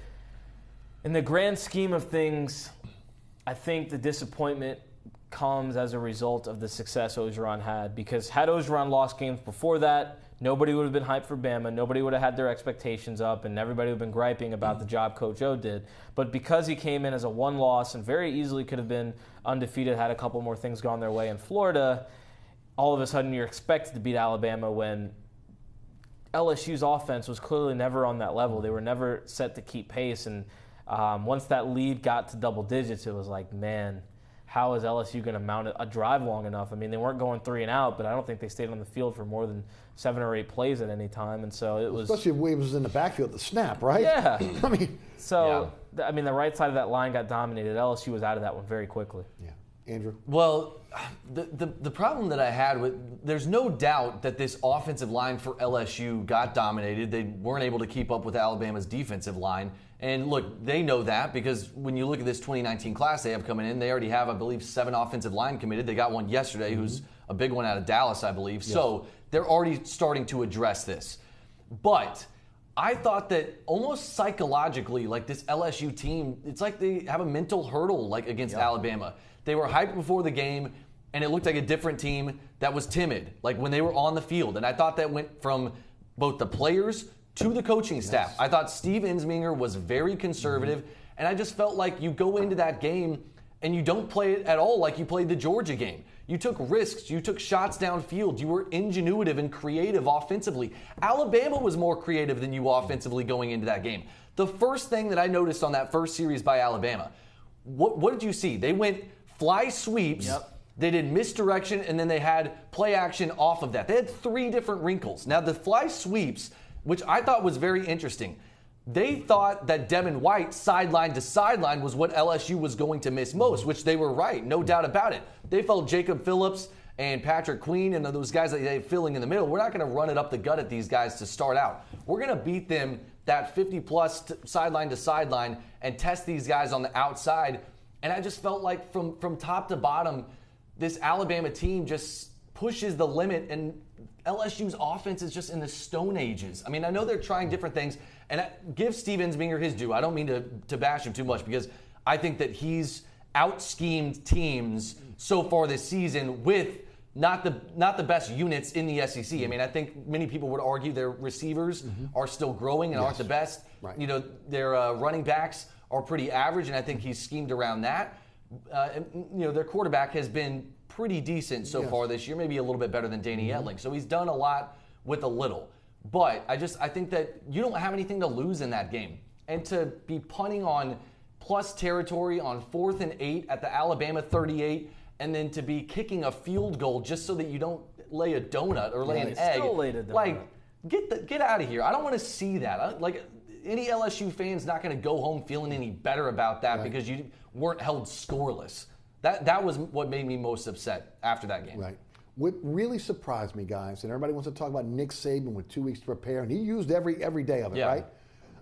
in the grand scheme of things, I think the disappointment comes as a result of the success Orgeron had, because had Orgeron lost games before that, nobody would have been hyped for Bama, nobody would have had their expectations up, and everybody would have been griping about the job Coach O did. But because he came in as a one loss and very easily could have been undefeated had a couple more things gone their way in Florida, all of a sudden you're expected to beat Alabama when LSU's offense was clearly never on that level. They were never set to keep pace, and once that lead got to double digits, it was like, man, how is LSU going to mount a drive long enough? I mean, they weren't going 3 and out, but I don't think they stayed on the field for more than 7 or 8 plays at any time. And so it was. Especially if Williams was in the backfield, the snap, right? Yeah. I mean, the right side of that line got dominated. LSU was out of that one very quickly. Yeah. Andrew? Well, the problem that I had there's no doubt that this offensive line for LSU got dominated. They weren't able to keep up with Alabama's defensive line. And look, they know that because when you look at this 2019 class they have coming in, they already have, I believe, 7 offensive line committed. They got one yesterday who's a big one out of Dallas, I believe. Yes. So they're already starting to address this. But I thought that almost psychologically, like this LSU team, it's like they have a mental hurdle like against Alabama. They were hyped before the game, and it looked like a different team that was timid, like when they were on the field. And I thought that went from both the players to the coaching staff. I thought Steve Ensminger was very conservative, and I just felt like you go into that game and you don't play it at all like you played the Georgia game. You took risks. You took shots downfield. You were ingenuitive and creative offensively. Alabama was more creative than you offensively going into that game. The first thing that I noticed on that first series by Alabama, what did you see? They went fly sweeps. They did misdirection, and then they had play action off of that. They had 3 different wrinkles. Now, the fly sweeps, which I thought was very interesting, they thought that Devin White sideline to sideline was what LSU was going to miss most, which they were right, no doubt about it. They felt Jacob Phillips and Patrick Queen and those guys that they filling in the middle. We're not going to run it up the gut at these guys to start out. We're going to beat them that 50-plus sideline to sideline and test these guys on the outside. And I just felt like from top to bottom, this Alabama team just pushes the limit, and LSU's offense is just in the Stone Ages. I mean, I know they're trying different things, and I give Steve Ensminger his due. I don't mean to bash him too much because I think that he's out-schemed teams so far this season with not the best units in the SEC. I mean, I think many people would argue their receivers are still growing and aren't the best. Right. You know, their running backs are pretty average, and I think he's schemed around that. Their quarterback has been pretty decent so far this year, maybe a little bit better than Danny Etling. So he's done a lot with a little. But I think that you don't have anything to lose in that game. And to be punting on plus territory on 4th and 8 at the Alabama 38, and then to be kicking a field goal just so that you don't lay a donut or lay an egg. Still laid a donut. Like, get out of here. I don't want to see that. Any LSU fan's not going to go home feeling any better about that because you weren't held scoreless. That was what made me most upset after that game. Right. What really surprised me, guys, and everybody wants to talk about Nick Saban with 2 weeks to prepare, and he used every day of it, right?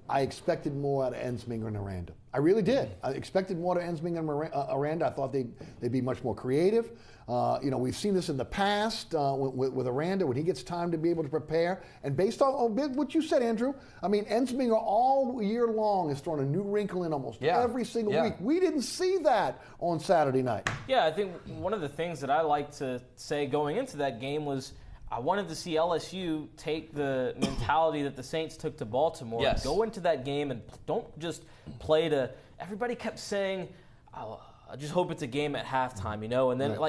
I expected more out of Ensminger and Aranda. I really did. I expected more out of Ensminger and Aranda. I thought they'd be much more creative. We've seen this in the past with Aranda when he gets time to be able to prepare. And based on what you said, Andrew, I mean, Ensminger all year long has thrown a new wrinkle in almost every single week. We didn't see that on Saturday night. Yeah, I think one of the things that I like to say going into that game was I wanted to see LSU take the mentality that the Saints took to Baltimore. Yes. Go into that game and don't just play to – everybody kept saying, oh, I just hope it's a game at halftime, and then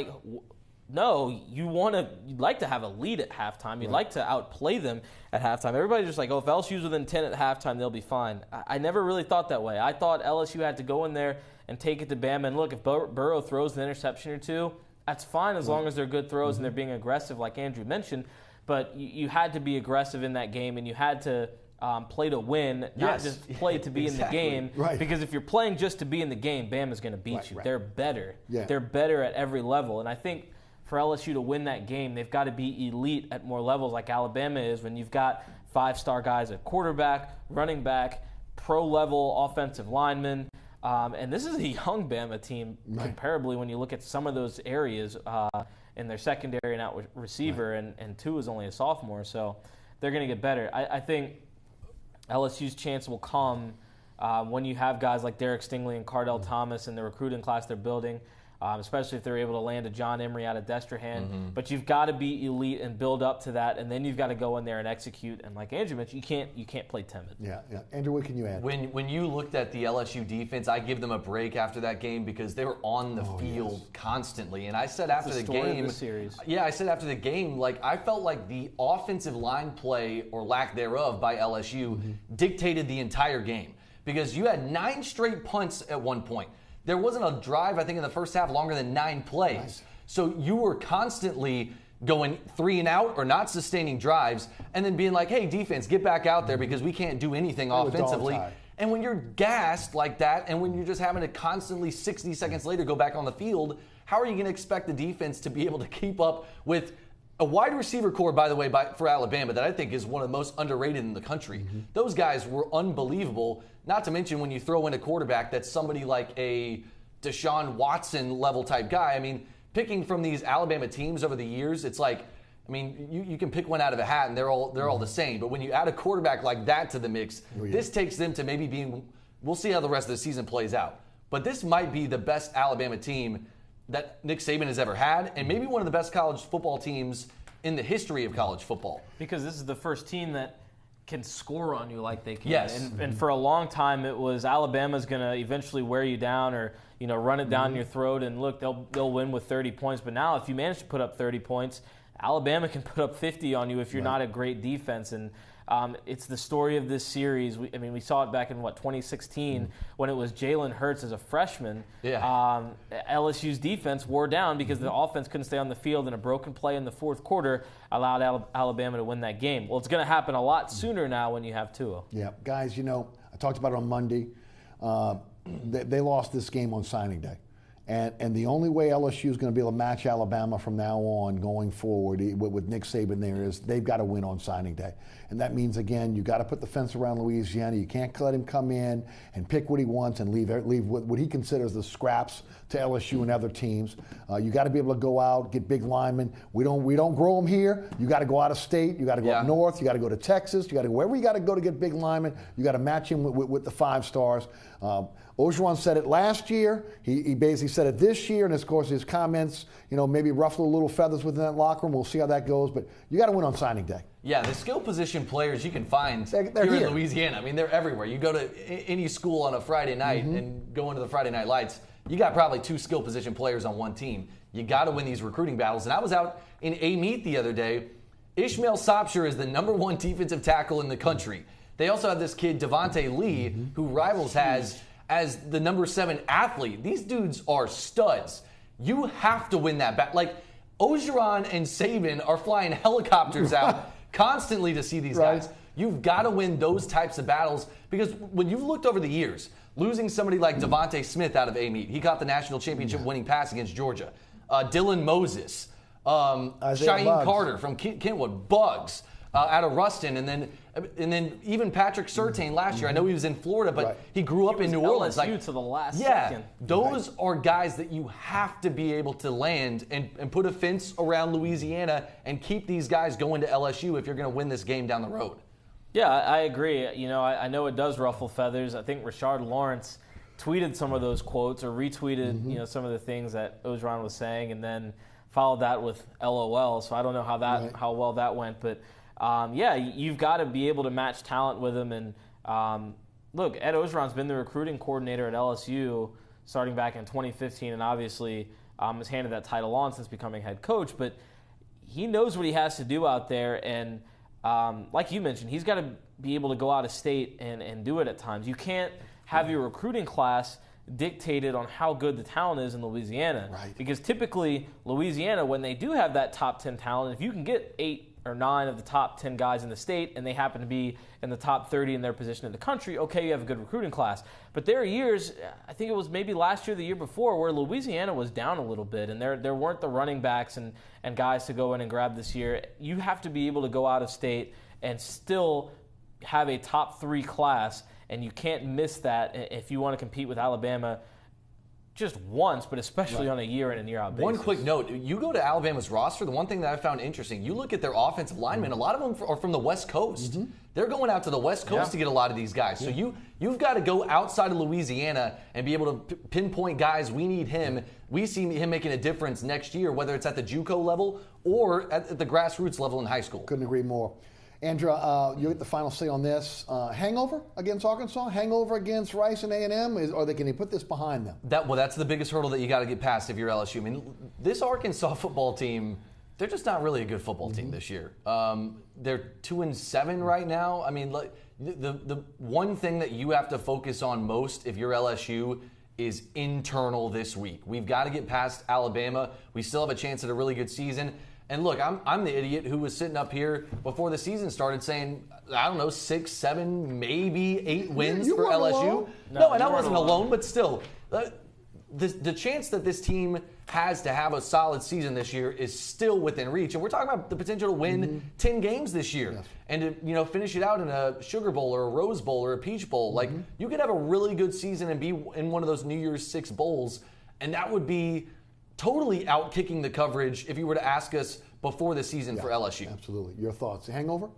no, you'd like to have a lead at halftime. You'd like to outplay them at halftime. Everybody's just like, if LSU's within 10 at halftime, they'll be fine. I never really thought that way. I thought LSU had to go in there and take it to Bama. And look, if Burrow throws an interception or two, that's fine as long as they're good throws and they're being aggressive, like Andrew mentioned. But you had to be aggressive in that game, and you had to play to win, not just play to be in the game. Right. Because if you're playing just to be in the game, Bama's going to beat you. Right. They're better. Yeah. They're better at every level. And I think for LSU to win that game, they've got to be elite at more levels like Alabama is when you've got 5-star guys at quarterback, running back, pro-level offensive linemen. And this is a young Bama team comparably when you look at some of those areas in their secondary and out receiver, and Tua is only a sophomore, so they're going to get better. I think LSU's chance will come when you have guys like Derek Stingley and Cardell Thomas in the recruiting class they're building, especially if they're able to land a John Emery out of Destrehan. But you've got to be elite and build up to that, and then you've got to go in there and execute. And like Andrew mentioned, you can't play timid. Yeah. Andrew, what can you add? When you looked at the LSU defense, I give them a break after that game because they were on the field constantly. And I said after the game, I said after the game, I felt like the offensive line play or lack thereof by LSU dictated the entire game because you had 9 straight punts at one point. There wasn't a drive, I think, in the first half longer than 9 plays. Nice. So you were constantly going 3 and out or not sustaining drives and then being like, hey, defense, get back out there because we can't do anything offensively. And when you're gassed like that and when you're just having to constantly 60 seconds later go back on the field, how are you going to expect the defense to be able to keep up with a wide receiver core, by the way, for Alabama that I think is one of the most underrated in the country? Those guys were unbelievable, not to mention when you throw in a quarterback that's somebody like a Deshaun Watson level type guy. I mean, picking from these Alabama teams over the years, it's like, I mean, you can pick one out of a hat and they're all the same. But when you add a quarterback like that to the mix, this takes them to maybe being, we'll see how the rest of the season plays out. But this might be the best Alabama team that Nick Saban has ever had, and maybe one of the best college football teams in the history of college football. Because this is the first team that can score on you like they can. Yes. And for a long time, it was Alabama's going to eventually wear you down or run it down your throat, and look, they'll win with 30 points. But now if you manage to put up 30 points, Alabama can put up 50 on you if you're not a great defense. And it's the story of this series. We saw it back in, 2016 when it was Jalen Hurts as a freshman. Yeah. LSU's defense wore down because the offense couldn't stay on the field, and a broken play in the fourth quarter allowed Alabama to win that game. Well, it's going to happen a lot sooner now when you have Tua. Yeah, guys, I talked about it on Monday. They lost this game on signing day. And the only way LSU is going to be able to match Alabama from now on going forward with Nick Saban there is they've got to win on signing day. And that means, again, you got to put the fence around Louisiana. You can't let him come in and pick what he wants and leave what he considers the scraps to LSU and other teams. You got to be able to go out, get big linemen. We don't grow them here. You got to go out of state. You got to go up north. You got to go to Texas. You got to go wherever you got to go to get big linemen. You got to match him with the 5 stars. Orgeron said it last year. He basically said it this year, and of course his comments, maybe ruffle a little feathers within that locker room. We'll see how that goes, but you got to win on signing day. Yeah, the skill position players you can find they're here in Louisiana. I mean, they're everywhere. You go to any school on a Friday night and go into the Friday Night Lights, you got probably 2 skill position players on one team. You got to win these recruiting battles. And I was out in A-Meet the other day. Ishmael Sopsher is the #1 defensive tackle in the country. They also have this kid, Devontae Lee, who Rivals has as the #7 athlete. These dudes are studs. You have to win that battle. Like, Orgeron and Saban are flying helicopters out constantly to see these guys. You've got to win those types of battles because when you've looked over the years, losing somebody like Devontae Smith out of A-Meet, he caught the national championship winning pass against Georgia. Dylan Moses, Shaheem Carter from Kentwood, Bugs out of Ruston, and then even Patrick Surtain last year. I know he was in Florida, but he grew up in New Orleans. LSU to the last second. Those are guys that you have to be able to land and put a fence around Louisiana and keep these guys going to LSU if you're going to win this game down the road. Yeah, I agree. I know it does ruffle feathers. I think Rashard Lawrence tweeted some of those quotes or retweeted, some of the things that Orgeron was saying, and then followed that with LOL. So I don't know how well that went, but you've got to be able to match talent with him. And look, Ed Orgeron's been the recruiting coordinator at LSU starting back in 2015, and obviously has handed that title on since becoming head coach. But he knows what he has to do out there, and like you mentioned, he's got to be able to go out of state and do it at times. You can't have your recruiting class dictated on how good the talent is in Louisiana. Right. Because typically, Louisiana, when they do have that top 10 talent, if you can get 8 or 9 of the top 10 guys in the state and they happen to be in the top 30 in their position in the country, okay, you have a good recruiting class. But there are years, I think it was maybe last year, the year before, where Louisiana was down a little bit and there weren't the running backs and guys to go in and grab this year. You have to be able to go out of state and still have a top 3 class, and you can't miss that if you want to compete with Alabama just once, but especially on a year in and year out basis. One quick note, you go to Alabama's roster, the one thing that I found interesting, you look at their offensive linemen, a lot of them are from the West Coast. They're going out to the West Coast to get a lot of these guys. So you've got to go outside of Louisiana and be able to pinpoint guys, we need him. We see him making a difference next year, whether it's at the JUCO level or at the grassroots level in high school. Couldn't agree more. Andrea, you get the final say on this. Hangover against Arkansas? Hangover against Rice and A&M? Can you put this behind them? That's the biggest hurdle that you got to get past if you're LSU. I mean, this Arkansas football team, they're just not really a good football team this year. They're 2-7 right now. I mean, the one thing that you have to focus on most if you're LSU is internal this week. We've got to get past Alabama. We still have a chance at a really good season. And look, I'm the idiot who was sitting up here before the season started saying, I don't know, 6, 7, maybe 8 wins for LSU. Alone. No, and I wasn't alone, but still, the chance that this team has to have a solid season this year is still within reach. And we're talking about the potential to win 10 games this year and to finish it out in a Sugar Bowl or a Rose Bowl or a Peach Bowl. Like, you could have a really good season and be in one of those New Year's 6 bowls, and that would be totally out-kicking the coverage if you were to ask us before the season for LSU. Absolutely. Your thoughts? The hangover?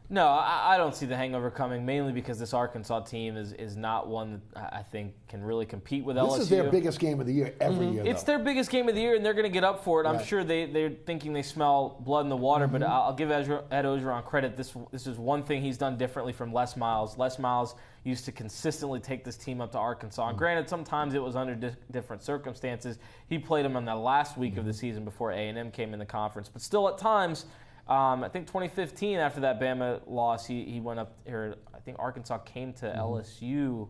No, I don't see the hangover coming, mainly because this Arkansas team is not one that I think can really compete with LSU. This is their biggest game of the year every year. It's their biggest game of the year, and they're going to get up for it. I'm sure they're thinking they smell blood in the water, but I'll give Ed Ogeron credit. This is one thing he's done differently from Les Miles. Les Miles used to consistently take this team up to Arkansas. And granted, sometimes it was under different circumstances. He played them in the last week of the season before A&M came in the conference. But still, at times, I think 2015, after that Bama loss, he went up here. I think Arkansas came to LSU.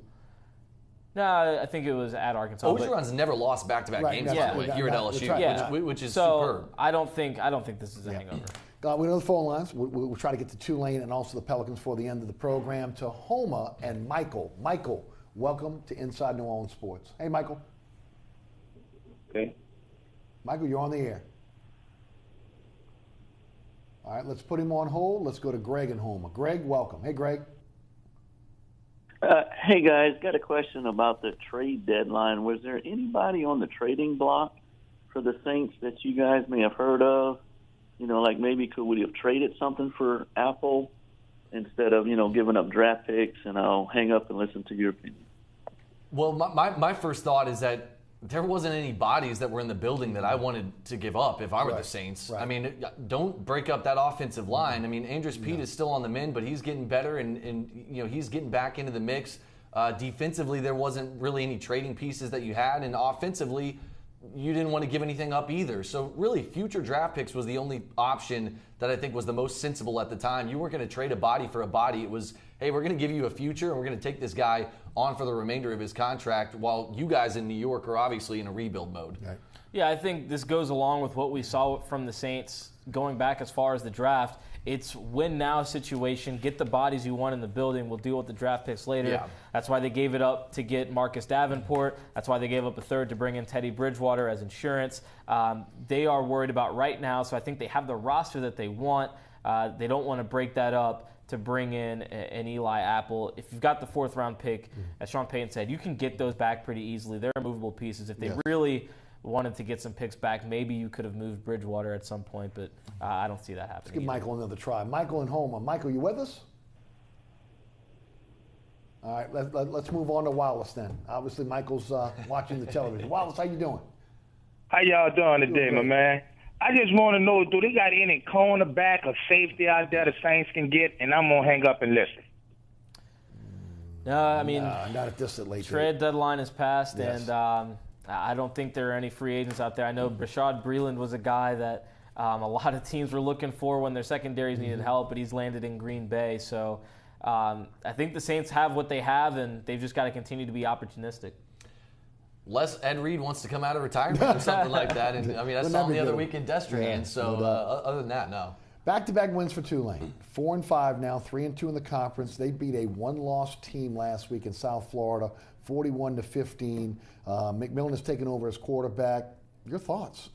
No, I think it was at Arkansas. Ogeron's never lost back-to-back games here at LSU, which is superb. I don't think this is a hangover. We know the phone lines. We'll try to get to Tulane and also the Pelicans for the end of the program. To Homa and Michael. Michael, welcome to Inside New Orleans Sports. Hey, Michael. Okay. Michael, you're on the air. All right, let's put him on hold. Let's go to Greg and Homa. Greg, welcome. Hey, Greg. Hey, guys. Got a question about the trade deadline. Was there anybody on the trading block for the Saints that you guys may have heard of? Like maybe could we have traded something for Apple instead of, giving up draft picks? And I'll hang up and listen to your opinion. Well, my first thought is that there wasn't any bodies that were in the building that I wanted to give up if I were the Saints. I mean, don't break up that offensive line. I mean, Andres Pete is still on the mend, but he's getting better, and he's getting back into the mix. Defensively, there wasn't really any trading pieces that you had, and offensively, you didn't want to give anything up either. So really, future draft picks was the only option that I think was the most sensible at the time. You weren't going to trade a body for a body. It was, hey, we're going to give you a future, and we're going to take this guy on for the remainder of his contract while you guys in New York are obviously in a rebuild mode. Right. Yeah, I think this goes along with what we saw from the Saints going back as far as the draft. It's win-now situation. Get the bodies you want in the building. We'll deal with the draft picks later. Yeah. That's why they gave it up to get Marcus Davenport. That's why they gave up a third to bring in Teddy Bridgewater as insurance. They are worried about right now, so I think they have the roster that they want. They don't want to break that up to bring in an Eli Apple. If you've got the fourth-round pick, as Sean Payton said, you can get those back pretty easily. They're movable pieces. If they really wanted to get some picks back, maybe you could have moved Bridgewater at some point, but I don't see that happening. Let's give Michael another try. Michael and Homa. Michael, you with us? All right, let's move on to Wallace then. Obviously, Michael's watching the television. Wallace, how you doing? How y'all doing today, my man? I just want to know, do they got any cornerback or safety out there the Saints can get? And I'm going to hang up and listen. No, I mean, not at this late. Trade deadline is passed, and I don't think there are any free agents out there. I know Rashad Breeland was a guy that a lot of teams were looking for when their secondaries needed help, but he's landed in Green Bay. So I think the Saints have what they have, and they've just got to continue to be opportunistic. Unless Ed Reed wants to come out of retirement or something like that. And I mean, I saw him the other week in Destrehan. So other than that, no. Back-to-back wins for Tulane. 4-5 now, 3-2 in the conference. They beat a one-loss team last week in South Florida, 41-15. McMillan has taken over as quarterback. Your thoughts?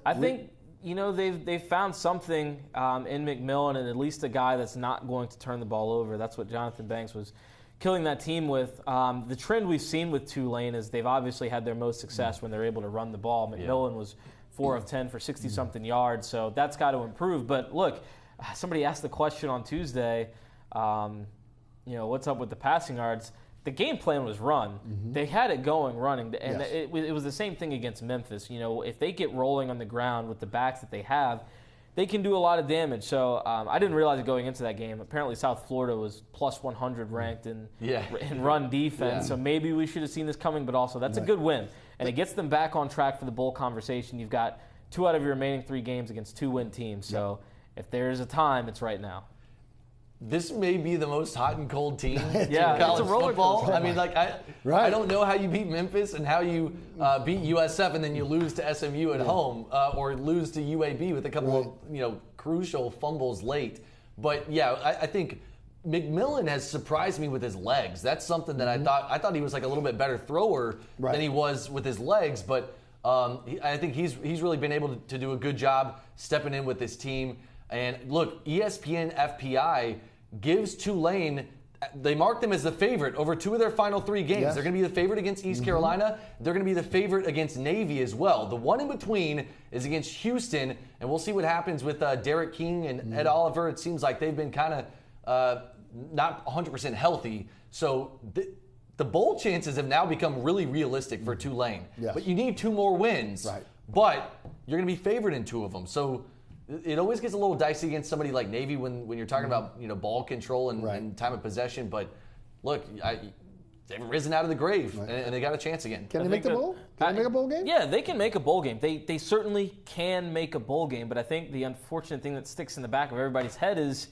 I think they've found something in McMillan, and at least a guy that's not going to turn the ball over. That's what Jonathan Banks was killing that team with. The trend we've seen with Tulane is they've obviously had their most success when they're able to run the ball. McMillan was 4 of 10 for 60-something yards, so that's got to improve. But look, somebody asked the question on Tuesday, what's up with the passing yards? The game plan was run. They had it going running, and it was the same thing against Memphis. If they get rolling on the ground with the backs that they have, they can do a lot of damage. So I didn't realize it going into that game. Apparently South Florida was plus 100 ranked in run defense. So maybe we should have seen this coming, but also that's a good win. And it gets them back on track for the bowl conversation. You've got 2 out of your remaining 3 games against 2-win teams. So if there's a time, it's right now. This may be the most hot and cold team in Yeah, college it's a roller football. coaster. I mean, I don't know how you beat Memphis and how you beat USF and then you lose to SMU at home or lose to UAB with a couple of crucial fumbles late. But I think McMillan has surprised me with his legs. That's something that I thought he was like a little bit better thrower than he was with his legs. But I think he's really been able to do a good job stepping in with this team. And look, ESPN FPI gives Tulane, they mark them as the favorite over 2 of their final 3 games. Yes. They're going to be the favorite against East Carolina. They're going to be the favorite against Navy as well. The one in between is against Houston, and we'll see what happens with Derek King and Ed Oliver. It seems like they've been kind of not 100% healthy. So the bowl chances have now become really realistic for Tulane. Yes. But you need 2 more wins. Right. But you're going to be favored in 2 of them. So it always gets a little dicey against somebody like Navy when you're talking about ball control and time of possession. But look, they've risen out of the grave and they got a chance again. Can they make the bowl? Can they make a bowl game? Yeah, they can make a bowl game. They certainly can make a bowl game. But I think the unfortunate thing that sticks in the back of everybody's head is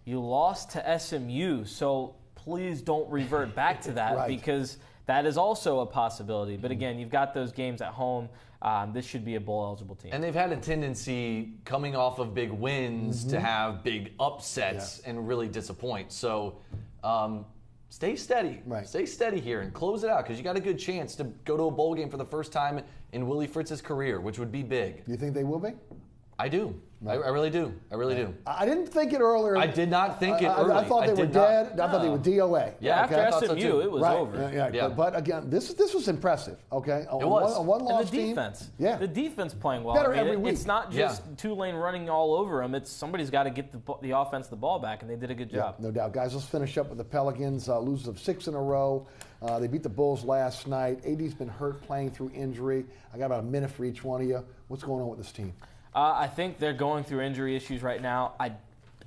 you lost to SMU. So please don't revert back to that because that is also a possibility. But again, you've got those games at home. This should be a bowl-eligible team. And they've had a tendency, coming off of big wins, to have big upsets and really disappoint. So stay steady. Stay steady here and close it out because you got a good chance to go to a bowl game for the first time in Willie Fritz's career, which would be big. Do you think they will be? I do. I really do. I really do. I didn't think it earlier. I did not think it early. I thought they were dead. I thought they were DOA. Yeah, after SMU, it was over. Yeah. But again, this was impressive. Okay, it was. A one-loss and the defense. team. The defense playing well. Better every week. It's not just Tulane running all over them. It's somebody's got to get the offense the ball back, and they did a good job. No doubt, guys. Let's finish up with the Pelicans. Losers of 6 in a row. They beat the Bulls last night. AD's been hurt playing through injury. I got about a minute for each one of you. What's going on with this team? I think they're going through injury issues right now.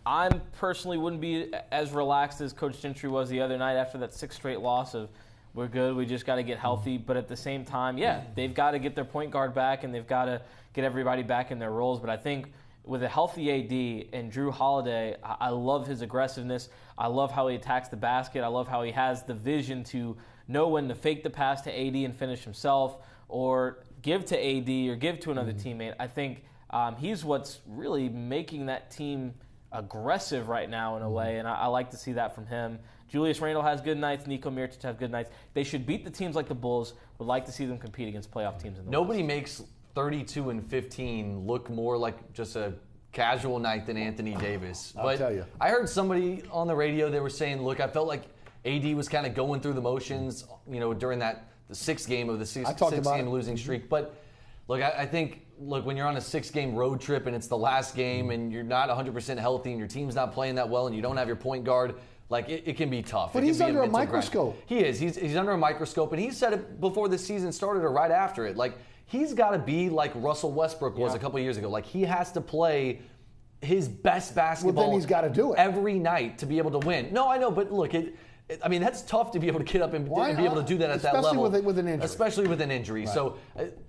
I personally wouldn't be as relaxed as Coach Gentry was the other night after that 6th straight loss of we're good, we just got to get healthy. But at the same time, they've got to get their point guard back and they've got to get everybody back in their roles. But I think with a healthy AD and Drew Holiday, I love his aggressiveness. I love how he attacks the basket. I love how he has the vision to know when to fake the pass to AD and finish himself or give to AD or give to another teammate. I think he's what's really making that team aggressive right now in a way, and I like to see that from him. Julius Randle has good nights. Nico Mirotic has good nights. They should beat the teams like the Bulls. Would like to see them compete against playoff teams in the Nobody West. makes 32 and 15 look more like just a casual night than Anthony Davis. I'll tell you. I heard somebody on the radio, they were saying, look, I felt like AD was kind of going through the motions, during the 6th game of the 6-game losing streak. But look, I think, when you're on a 6-game road trip and it's the last game and you're not 100% healthy and your team's not playing that well and you don't have your point guard, it can be tough. But he's under a microscope. He is. He's under a microscope, and he said it before the season started or right after it. He's got to be like Russell Westbrook was a couple of years ago. He has to play his best basketball. Well, then he's got to do it every night to be able to win. No, I know, but look, that's tough to be able to get up and be able to do that at that level. Especially with an injury. Especially with an injury. Right. So,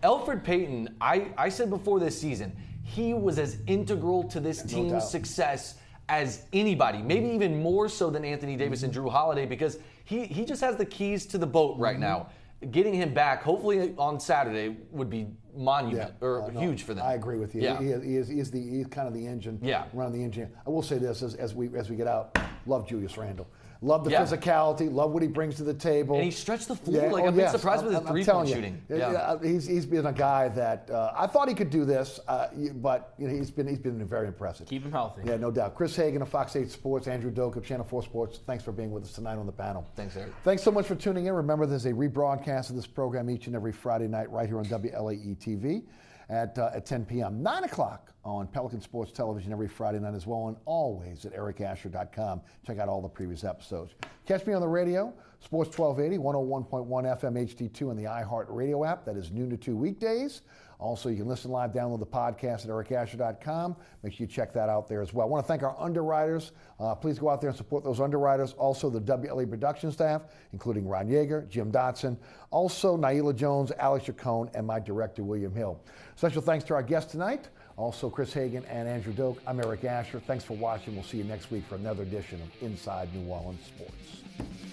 Elfrid Payton, I said before this season, he was as integral to this team's success as anybody, maybe even more so than Anthony Davis and Drew Holiday, because he just has the keys to the boat right now. Getting him back, hopefully on Saturday, would be huge for them. I agree with you. Yeah. He's kind of the engine, running the engine. I will say this as we get out, love Julius Randle. Love the physicality. Love what he brings to the table. And he stretched the floor. I've been surprised with his three-point shooting. He's been a guy that I thought he could do this, but he's been very impressive. Keep him healthy. Yeah, no doubt. Chris Hagan of Fox 8 Sports, Andrew Doak of Channel 4 Sports. Thanks for being with us tonight on the panel. Thanks, Eric. Thanks so much for tuning in. Remember, there's a rebroadcast of this program each and every Friday night right here on WLAE-TV at 10 p.m. 9 o'clock on Pelican Sports Television every Friday night as well, and always at ericasher.com. Check out all the previous episodes. Catch me on the radio, Sports 1280, 101.1 FM HD2 and the iHeart Radio app. That is noon to 2 weekdays. Also, you can listen live, download the podcast at ericasher.com. Make sure you check that out there as well. I want to thank our underwriters. Please go out there and support those underwriters. Also, the WLA production staff, including Ron Yeager, Jim Dotson, also Naila Jones, Alex Chacon, and my director, William Hill. Special thanks to our guests tonight, also Chris Hagan and Andrew Doak. I'm Eric Asher. Thanks for watching. We'll see you next week for another edition of Inside New Orleans Sports.